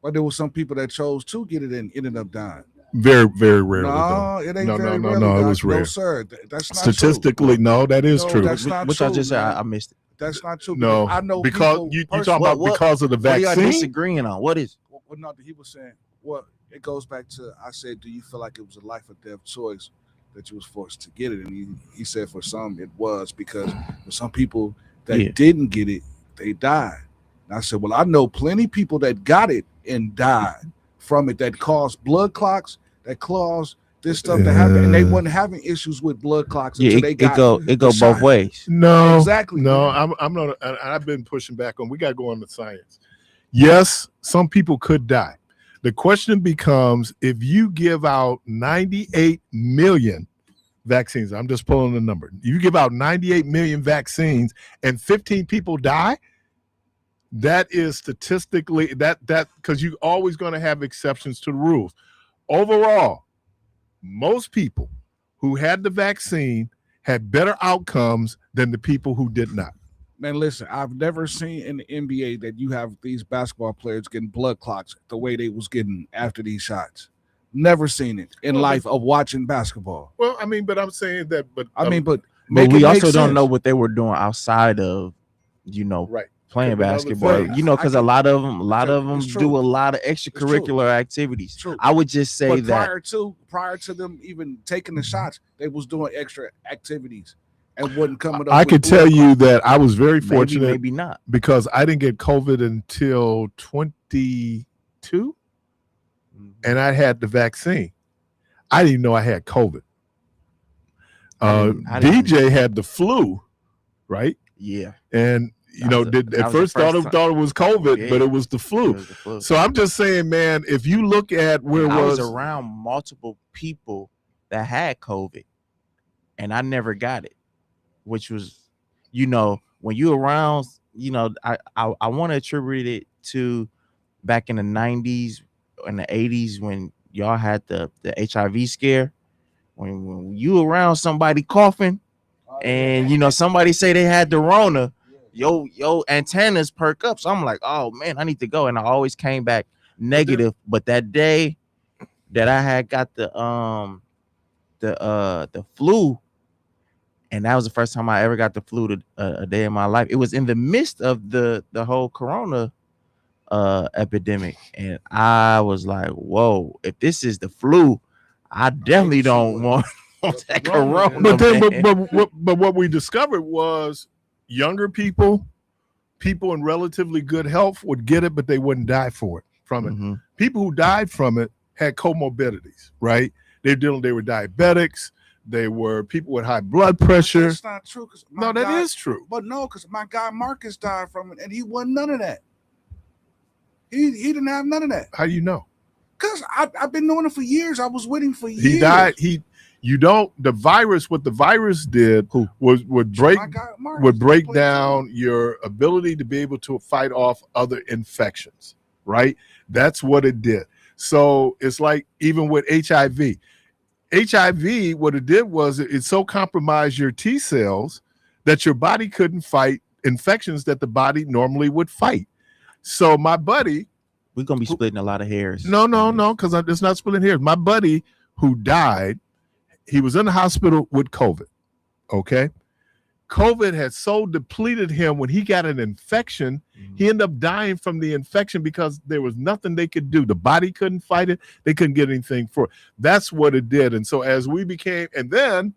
But there were some people that chose to get it and ended up dying. Very, very rarely. No, it ain't no, very no, rarely. no, it was rare. No, sir. That's not statistically true. No, that is true. That's not Which true, I just said, man. I missed it. That's not true. No, I know because you talking about because of the vaccine. What are y'all disagreeing on? What is? Well, no, he was saying. Well, it goes back to, I said, do you feel like it was a life or death choice that you was forced to get it? And he said for some it was, because for some people that didn't get it, they died. And I said, well, I know plenty of people that got it and died from it, that caused blood clots, that caused this stuff to happen, and they weren't having issues with blood clots until they got it go both ways. No, exactly. No, I'm not. I've been pushing back on. We got to go on the science. Yes, some people could die. The question becomes, if you give out 98 million vaccines, I'm just pulling the number. You give out 98 million vaccines and 15 people die. That is statistically that because you're always going to have exceptions to the rules. Overall, most people who had the vaccine had better outcomes than the people who did not. Man, listen, I've never seen in the NBA that you have these basketball players getting blood clots the way they was getting after these shots. Never seen it in life of watching basketball. Well, I mean, but I'm saying that, but we also don't know what they were doing outside of, playing basketball. Because a lot of them do a lot of extracurricular activities. I would just say that prior to them even taking the shots, they was doing extra activities. And wouldn't come up. I could tell you that I was very fortunate, maybe not, because I didn't get COVID until 22, and I had the vaccine. I didn't even know I had COVID. DJ had the flu, right? Yeah, and at first thought it was COVID, but it was the flu. So I'm just saying, man, if you look at where I was around multiple people that had COVID, and I never got it. Which was, when you around, I want to attribute it to back in the 90s and the 80s when y'all had the HIV scare. When you around somebody coughing and, somebody say they had the Rona, yo antennas perk up. So I'm like, oh, man, I need to go. And I always came back negative. But that day that I had got the flu, and that was the first time I ever got the flu a day in my life. It was in the midst of the whole corona epidemic. And I was like, whoa, if this is the flu, I definitely don't want that corona. But what we discovered was younger people in relatively good health would get it, but they wouldn't die from it. People who died from it had comorbidities, right? They were diabetics. They were people with high blood pressure. That's not true. No, that is true. But no, because my guy Marcus died from it, and he wasn't none of that. He didn't have none of that. How do you know? Because I've been knowing it for years. I was with him for years. He died. The virus. What the virus did would break down your ability to be able to fight off other infections. Right. That's what it did. So it's like even with HIV. HIV, what it did was it so compromised your T cells that your body couldn't fight infections that the body normally would fight. So my buddy, we're gonna be splitting a lot of hairs. No, because it's not splitting hairs. My buddy who died, he was in the hospital with COVID. Okay, COVID had so depleted him when he got an infection, he ended up dying from the infection because there was nothing they could do. The body couldn't fight it. They couldn't get anything for it. That's what it did. And so as we became, and then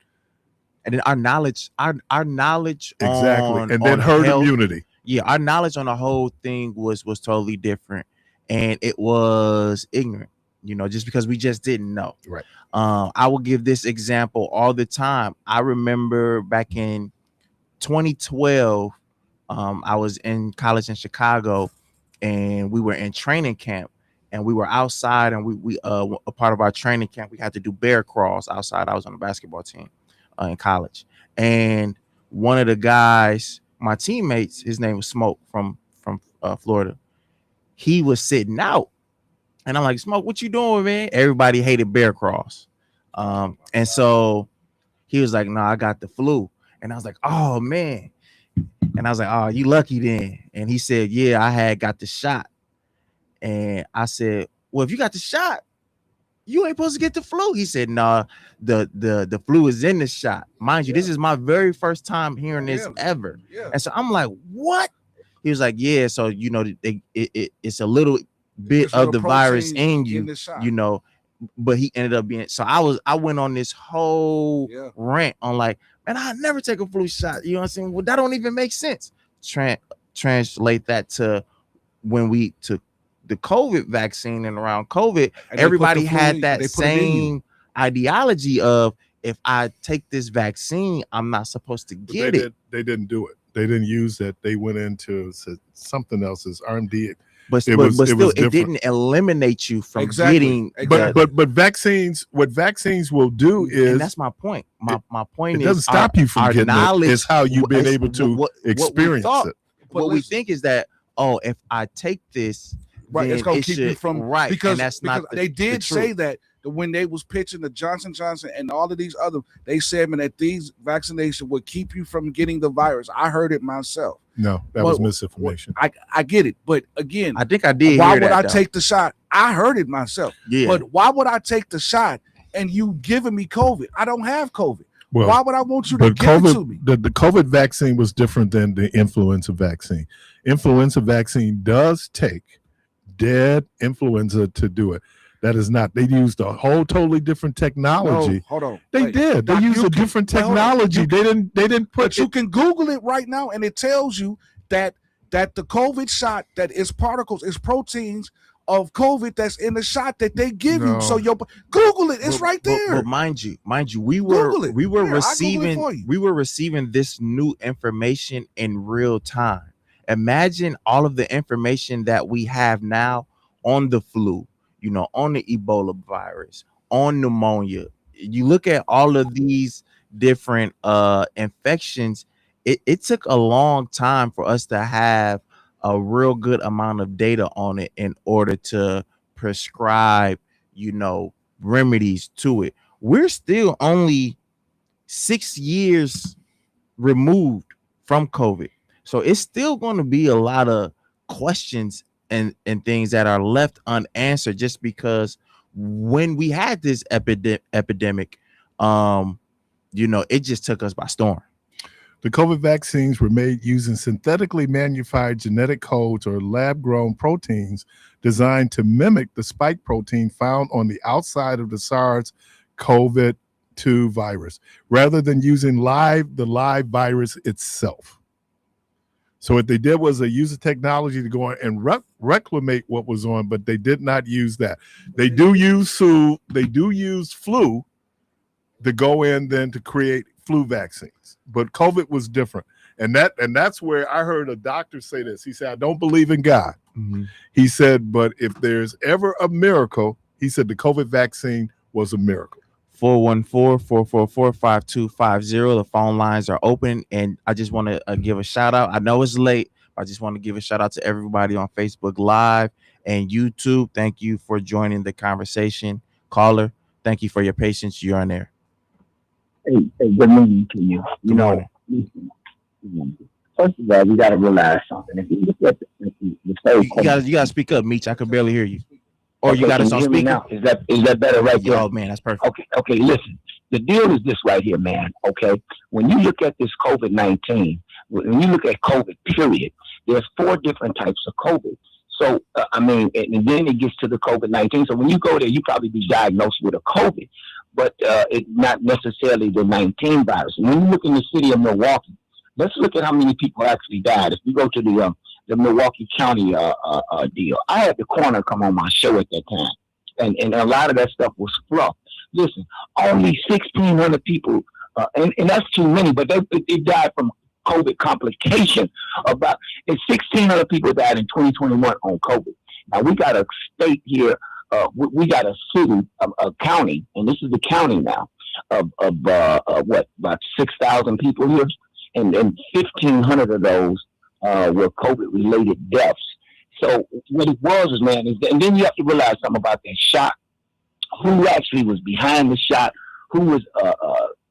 our knowledge exactly, and then herd immunity. Yeah, our knowledge on the whole thing was totally different, and it was ignorant. Just because we just didn't know. Right. I will give this example all the time. I remember back in 2012, I was in college in Chicago, and we were in training camp, and we were outside, and we a part of our training camp, we had to do bear crawls outside. I was on the basketball team in college, and one of the guys, my teammates, his name was Smoke from Florida. He was sitting out, And I'm like, Smoke, what you doing, man? Everybody hated Bear Cross. And so he was like, no, I got the flu. And I was like, oh, man. And I was like, oh, you lucky then. And he said, yeah, I had got the shot. And I said, well, if you got the shot, you ain't supposed to get the flu. He said, nah, the flu is in the shot. Mind you, this is my very first time hearing this ever. Yeah. And so I'm like, what? He was like, yeah, so, you know, it's a little bit of the virus in you, you know, but he ended up being, so I went on this whole rant on like, man, I never take a flu shot. You know what I'm saying? Well, that don't even make sense. Translate that to when we took the COVID vaccine, and around COVID, and everybody had that same ideology of, if I take this vaccine, I'm not supposed to get it. They didn't do it. They didn't use that. They went into something else's RMD. But still, it didn't eliminate you from getting. But vaccines, what vaccines will do is, and that's my point. My point is, it doesn't stop you from getting it. It's how you've been able to experience it. What we think is that, oh, if I take this, right, it's gonna keep you from because that's not they did say that when they was pitching the Johnson and all of these other, they said, man, that these vaccinations would keep you from getting the virus. I heard it myself. No, that was misinformation. I get it, but again, I think I did. Why would I take the shot? I heard it myself. Yeah. But why would I take the shot and you giving me COVID? I don't have COVID. Well, why would I want you to give it to me? The COVID vaccine was different than the influenza vaccine. Influenza vaccine does take dead influenza to do it. That is not. They used a whole totally different technology. No, hold on. They did. They used a different technology. They didn't put. But you can Google it right now, and it tells you that the COVID shot, that is particles, is proteins of COVID that's in the shot that they give you. So Google it. It's right there. But mind you, we were receiving this new information in real time. Imagine all of the information that we have now on the flu, you know, on the Ebola virus, on pneumonia. You look at all of these different infections. It took a long time for us to have a real good amount of data on it in order to prescribe, you know, remedies to it. We're still only 6 years removed from COVID. So it's still going to be a lot of questions and things that are left unanswered, just because when we had this epidemic, you know, it just took us by storm. The COVID vaccines were made using synthetically manufactured genetic codes or lab-grown proteins designed to mimic the spike protein found on the outside of the SARS-CoV-2 virus, rather than using the live virus itself. So what they did was they used the technology to go on and reclimate what was on, but they did not use that. They do use flu to go in then to create flu vaccines, but COVID was different. And that's where I heard a doctor say this. He said, I don't believe in God. Mm-hmm. He said, but if there's ever a miracle, he said the COVID vaccine was a miracle. 414-444-5250. The phone lines are open, and I just want to give a shout out. I know it's late, but I just want to give a shout out to everybody on Facebook Live and YouTube. Thank you for joining the conversation. Caller, thank you for your patience. You're on there. Hey, good morning to you. You know, first of all, we got to realize something. If you look at the you gotta speak up, Meech. I can barely hear you. Or you got us on speaker. Is that better right there? Oh man, that's perfect. Okay, listen. The deal is this right here, man. Okay, when you look at this COVID-19, when you look at COVID, period, there's 4 different types of COVID. So I mean, and then it gets to the COVID-19. So when you go there, you probably be diagnosed with a COVID, but it's not necessarily the 19 virus. And when you look in the city of Milwaukee, let's look at how many people actually died. If you go to the Milwaukee County deal. I had the coroner come on my show at that time, and a lot of that stuff was fluff. Listen, only 1,600 people, and that's too many, but they died from COVID complication. About 1,600 people died in 2021 on COVID. Now we got a state here, we got a city, a county, and this is the county now of what, about 6,000 people here, and 1,500 of those were COVID-related deaths. So what it was, man, is that, and then you have to realize something about that shot. Who actually was behind the shot? Who was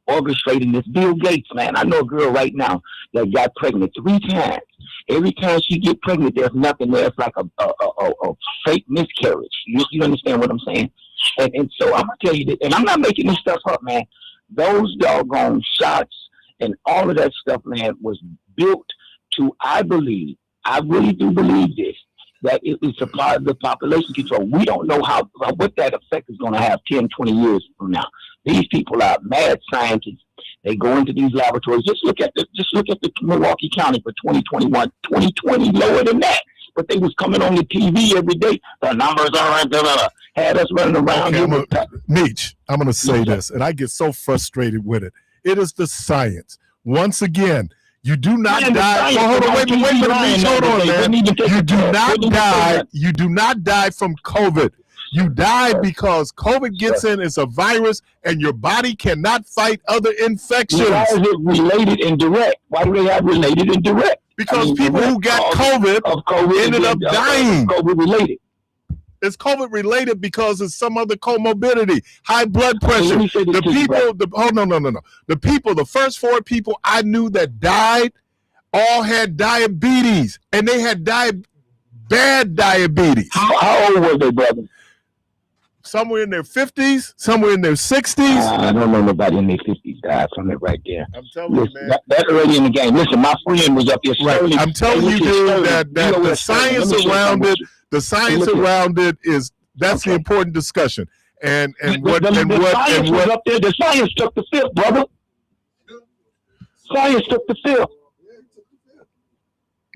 orchestrating this? Bill Gates, man. I know a girl right now that got pregnant 3 times. Every time she get pregnant, there's nothing there. It's like a fake miscarriage. You understand what I'm saying? And so I'm gonna tell you that, and I'm not making this stuff up, man. Those doggone shots and all of that stuff, man, was built to, I really do believe this, that it is the population control. We don't know what that effect is going to have 10, 20 years from now. These people are mad scientists. They go into these laboratories. Just look at the Milwaukee County for 2021, 2020, lower than that. But they was coming on the TV every day. The numbers are had us running around. Okay, Meech, I'm going to say this, and I get so frustrated with it. It is the science. Once again, you do not die. Hold on, wait a minute, Meech, hold on, man. You do not die. You do not die from COVID. You die because COVID gets in. It's a virus, and your body cannot fight other infections. Why is it related and direct? Why do they have related and direct? Because people who got COVID ended up dying. COVID related. It's COVID related because it's some other comorbidity, high blood pressure. The first 4 people I knew that died all had diabetes, and they had bad diabetes. How old were they, brother? Somewhere in their 50s, somewhere in their 60s. I don't know nobody in their 50s died from it right there. I'm telling you, man. That's already in the game. Listen, my friend was up here. Right. I'm telling you, dude, that the science around it, that's the important discussion. And what up there, the science took the fifth, brother. Science took the fifth.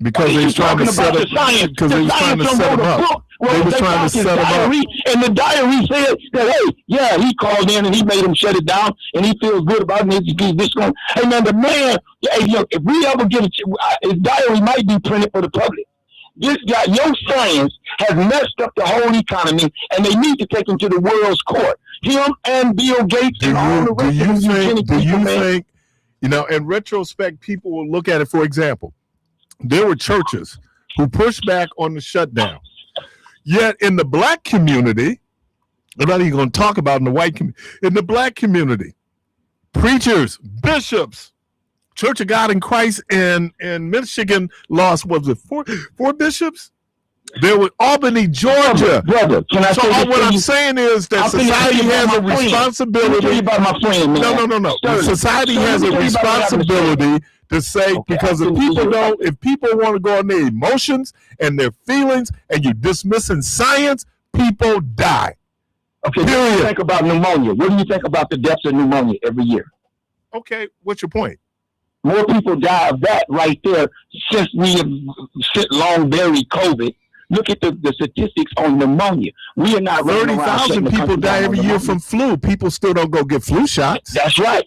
Because they was trying to set up. Because they was trying to set them up. They was trying to set them up. And the diary said that, hey, yeah, he called in and he made him shut it down, and he feels good about it. Hey, man, the man, hey, look, if we ever get his diary might be printed for the public. This guy, your science has messed up the whole economy, and they need to take him to the world's court. Him and Bill Gates and all the rest of them. Do you think, in retrospect, people will look at it, for example, there were churches who pushed back on the shutdown. Yet in the black community, I'm not even going to talk about in the white community, in the black community, preachers, bishops, Church of God in Christ in Michigan lost, was it four bishops? There was Albany, Georgia. Brother, can I say what I'm saying is that society has a responsibility. Let me tell you about my friend, man. No. Society has a responsibility to say, because if people want to go on their emotions and their feelings, and you're dismissing science, people die. Okay, what do you think about pneumonia? What do you think about the deaths of pneumonia every year? Okay, what's your point? More people die of that right there since we have long buried COVID. Look at the statistics on pneumonia. We are not 30,000 people die every year from flu. People still don't go get flu shots. That's right.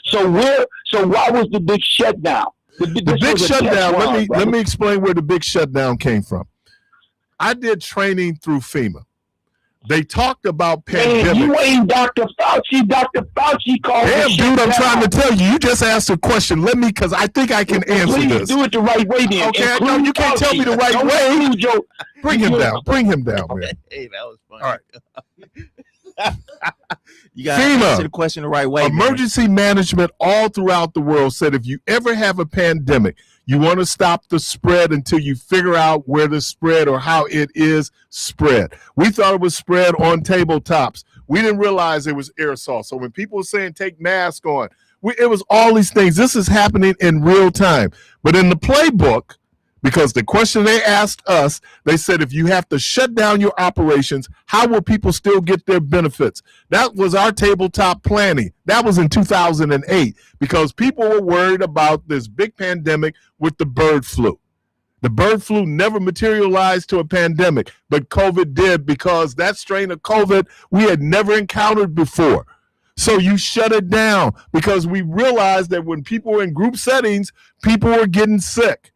So why was the big shutdown? The big shutdown. Let me explain where the big shutdown came from. I did training through FEMA. They talked about pandemic. You ain't Dr. Fauci. Dr. Fauci called. Damn, dude, I'm trying to tell you. You just asked a question. Let me, because I think I can answer this. Please do it the right way, then. Okay, no, you can't tell me the right way. Bring him down, man. Hey, that was funny. All right. You got to answer the question the right way. Emergency management all throughout the world said if you ever have a pandemic, you want to stop the spread until you figure out where the spread or how it is spread. We thought it was spread on tabletops. We didn't realize it was aerosol. So when people were saying take masks on, it was all these things. This is happening in real time. But in the playbook, because the question they asked us, they said, if you have to shut down your operations, how will people still get their benefits? That was our tabletop planning. That was in 2008, because people were worried about this big pandemic with the bird flu. The bird flu never materialized to a pandemic, but COVID did, because that strain of COVID we had never encountered before. So you shut it down, because we realized that when people were in group settings, people were getting sick.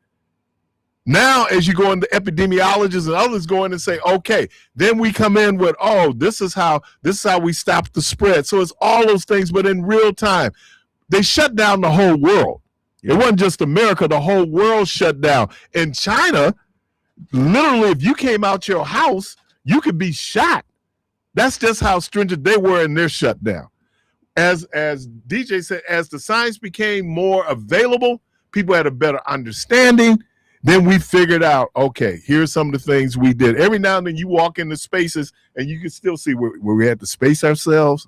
Now, as you go into epidemiologists and others go in and say, okay, then we come in with, this is how we stop the spread. So it's all those things, but in real time. They shut down the whole world. It wasn't just America, the whole world shut down. In China, Literally, if you came out your house, you could be shot. That's just how stringent they were in their shutdown. As DJ said, as the science became more available, people had a better understanding. Then we figured out, okay, here's some of the things we did. Every now and then you walk into spaces and you can still see where we had to space ourselves.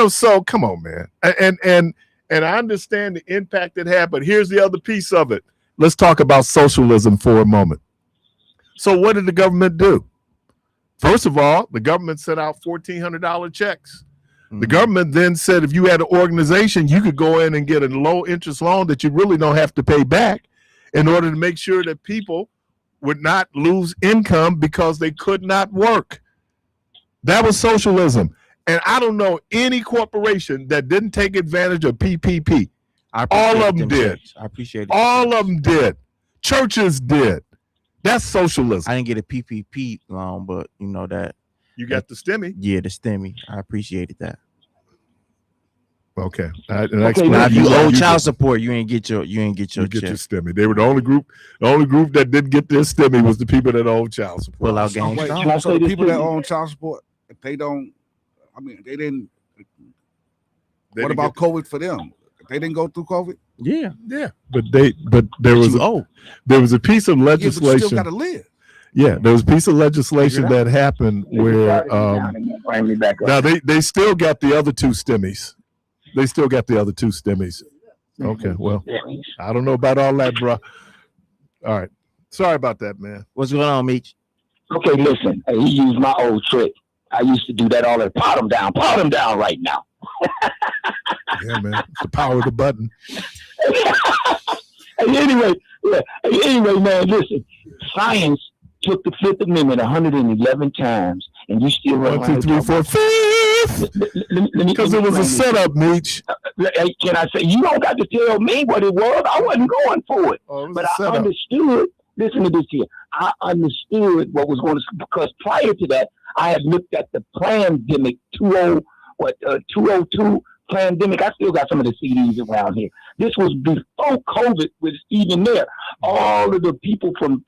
So come on, man. And I understand the impact it had, but here's the other piece of it. Let's talk about socialism for a moment. So what did the government do? First of all, the government sent out $1,400 checks. The government then said if you had an organization, you could go in and get a low interest loan that you really don't have to pay back in order to make sure that people would not lose income because they could not work. That was socialism. And I don't know any corporation that didn't take advantage of PPP. All of them did. I appreciate it. All of them did. Churches did. That's socialism. I didn't get a PPP loan, but you know that. You got the STEMI. Yeah, the STEMI. I appreciated that. Okay. Now, if you owe child support, you ain't get your check. Your STEMI. They were the only group. The only group that didn't get their STEMI was the people that owed child support. Pull out gang. So the people that own child support, if they don't, they didn't. What about COVID for them? They didn't go through COVID. Yeah. But there was a piece of legislation. Yeah, but you still got to live. Yeah, there was a piece of legislation that happened where now they still got the other two STEMIs. They still got the other two STEMIs. Okay, well, I don't know about all that, bro. All right. Sorry about that, man. What's going on, Meech? Okay, listen. He used my old trick. I used to do that all the time. Pot him down right now. Yeah, man. It's the power of the button. Anyway, man, listen. Science took the Fifth Amendment 111 times, and you still run 1, 2, 3, 4, 5. Because it was a setup, Meech. Can I say, you don't got to tell me what it was. I wasn't going for it. But I understood. Listen to this here. I understood what was going to, because prior to that, I had looked at the pandemic 202 pandemic. I still got some of the CDs around here. This was before COVID was even there. All of the people from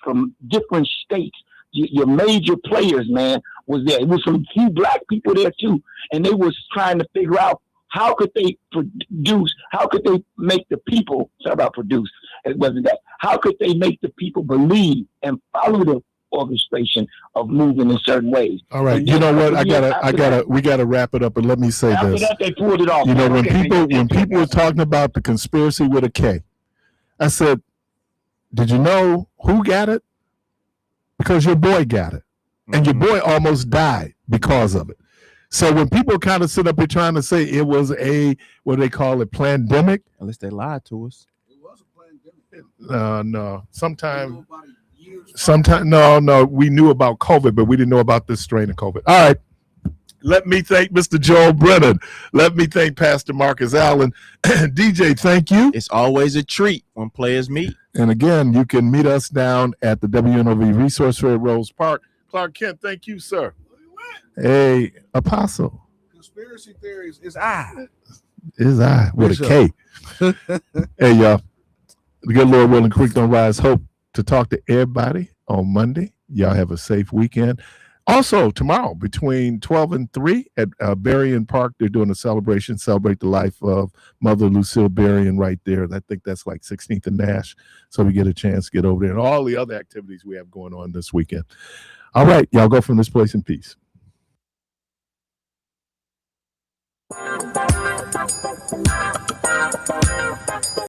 different states, your major players, man, was there. It was some few black people there too, and they was trying to figure out how could they produce, how could they make the people, sorry about produce, it wasn't that, how could they make the people believe and follow the orchestration of moving in certain ways. All right, you know what? We gotta wrap it up, and let me say after this. That, they pulled it off. You know, when people were talking about the conspiracy with a K, I said, did you know who got it? Because your boy got it, and your boy almost died because of it. So when people kind of sit up here trying to say it was a, what do they call it, pandemic? Unless they lied to us. It was a pandemic. No. Sometime, no. We knew about COVID, but we didn't know about this strain of COVID. All right. Let me thank Mr. Joel Brennan. Let me thank Pastor Marcus Allen. DJ, thank you. It's always a treat when players meet. And again, you can meet us down at the WNOV Resource Fair at Rose Park. Clark Kent, thank you, sir. Hey, Apostle. Conspiracy theories is I. Is I with a K. Hey, y'all. The good Lord willing, Creek Don't Rise. Hope to talk to everybody on Monday. Y'all have a safe weekend. Also, tomorrow between 12 and 3 at Berrien Park, they're doing a celebration, celebrate the life of Mother Lucille Berrien right there. I think that's like 16th and Nash. So we get a chance to get over there and all the other activities we have going on this weekend. All right, y'all go from this place in peace.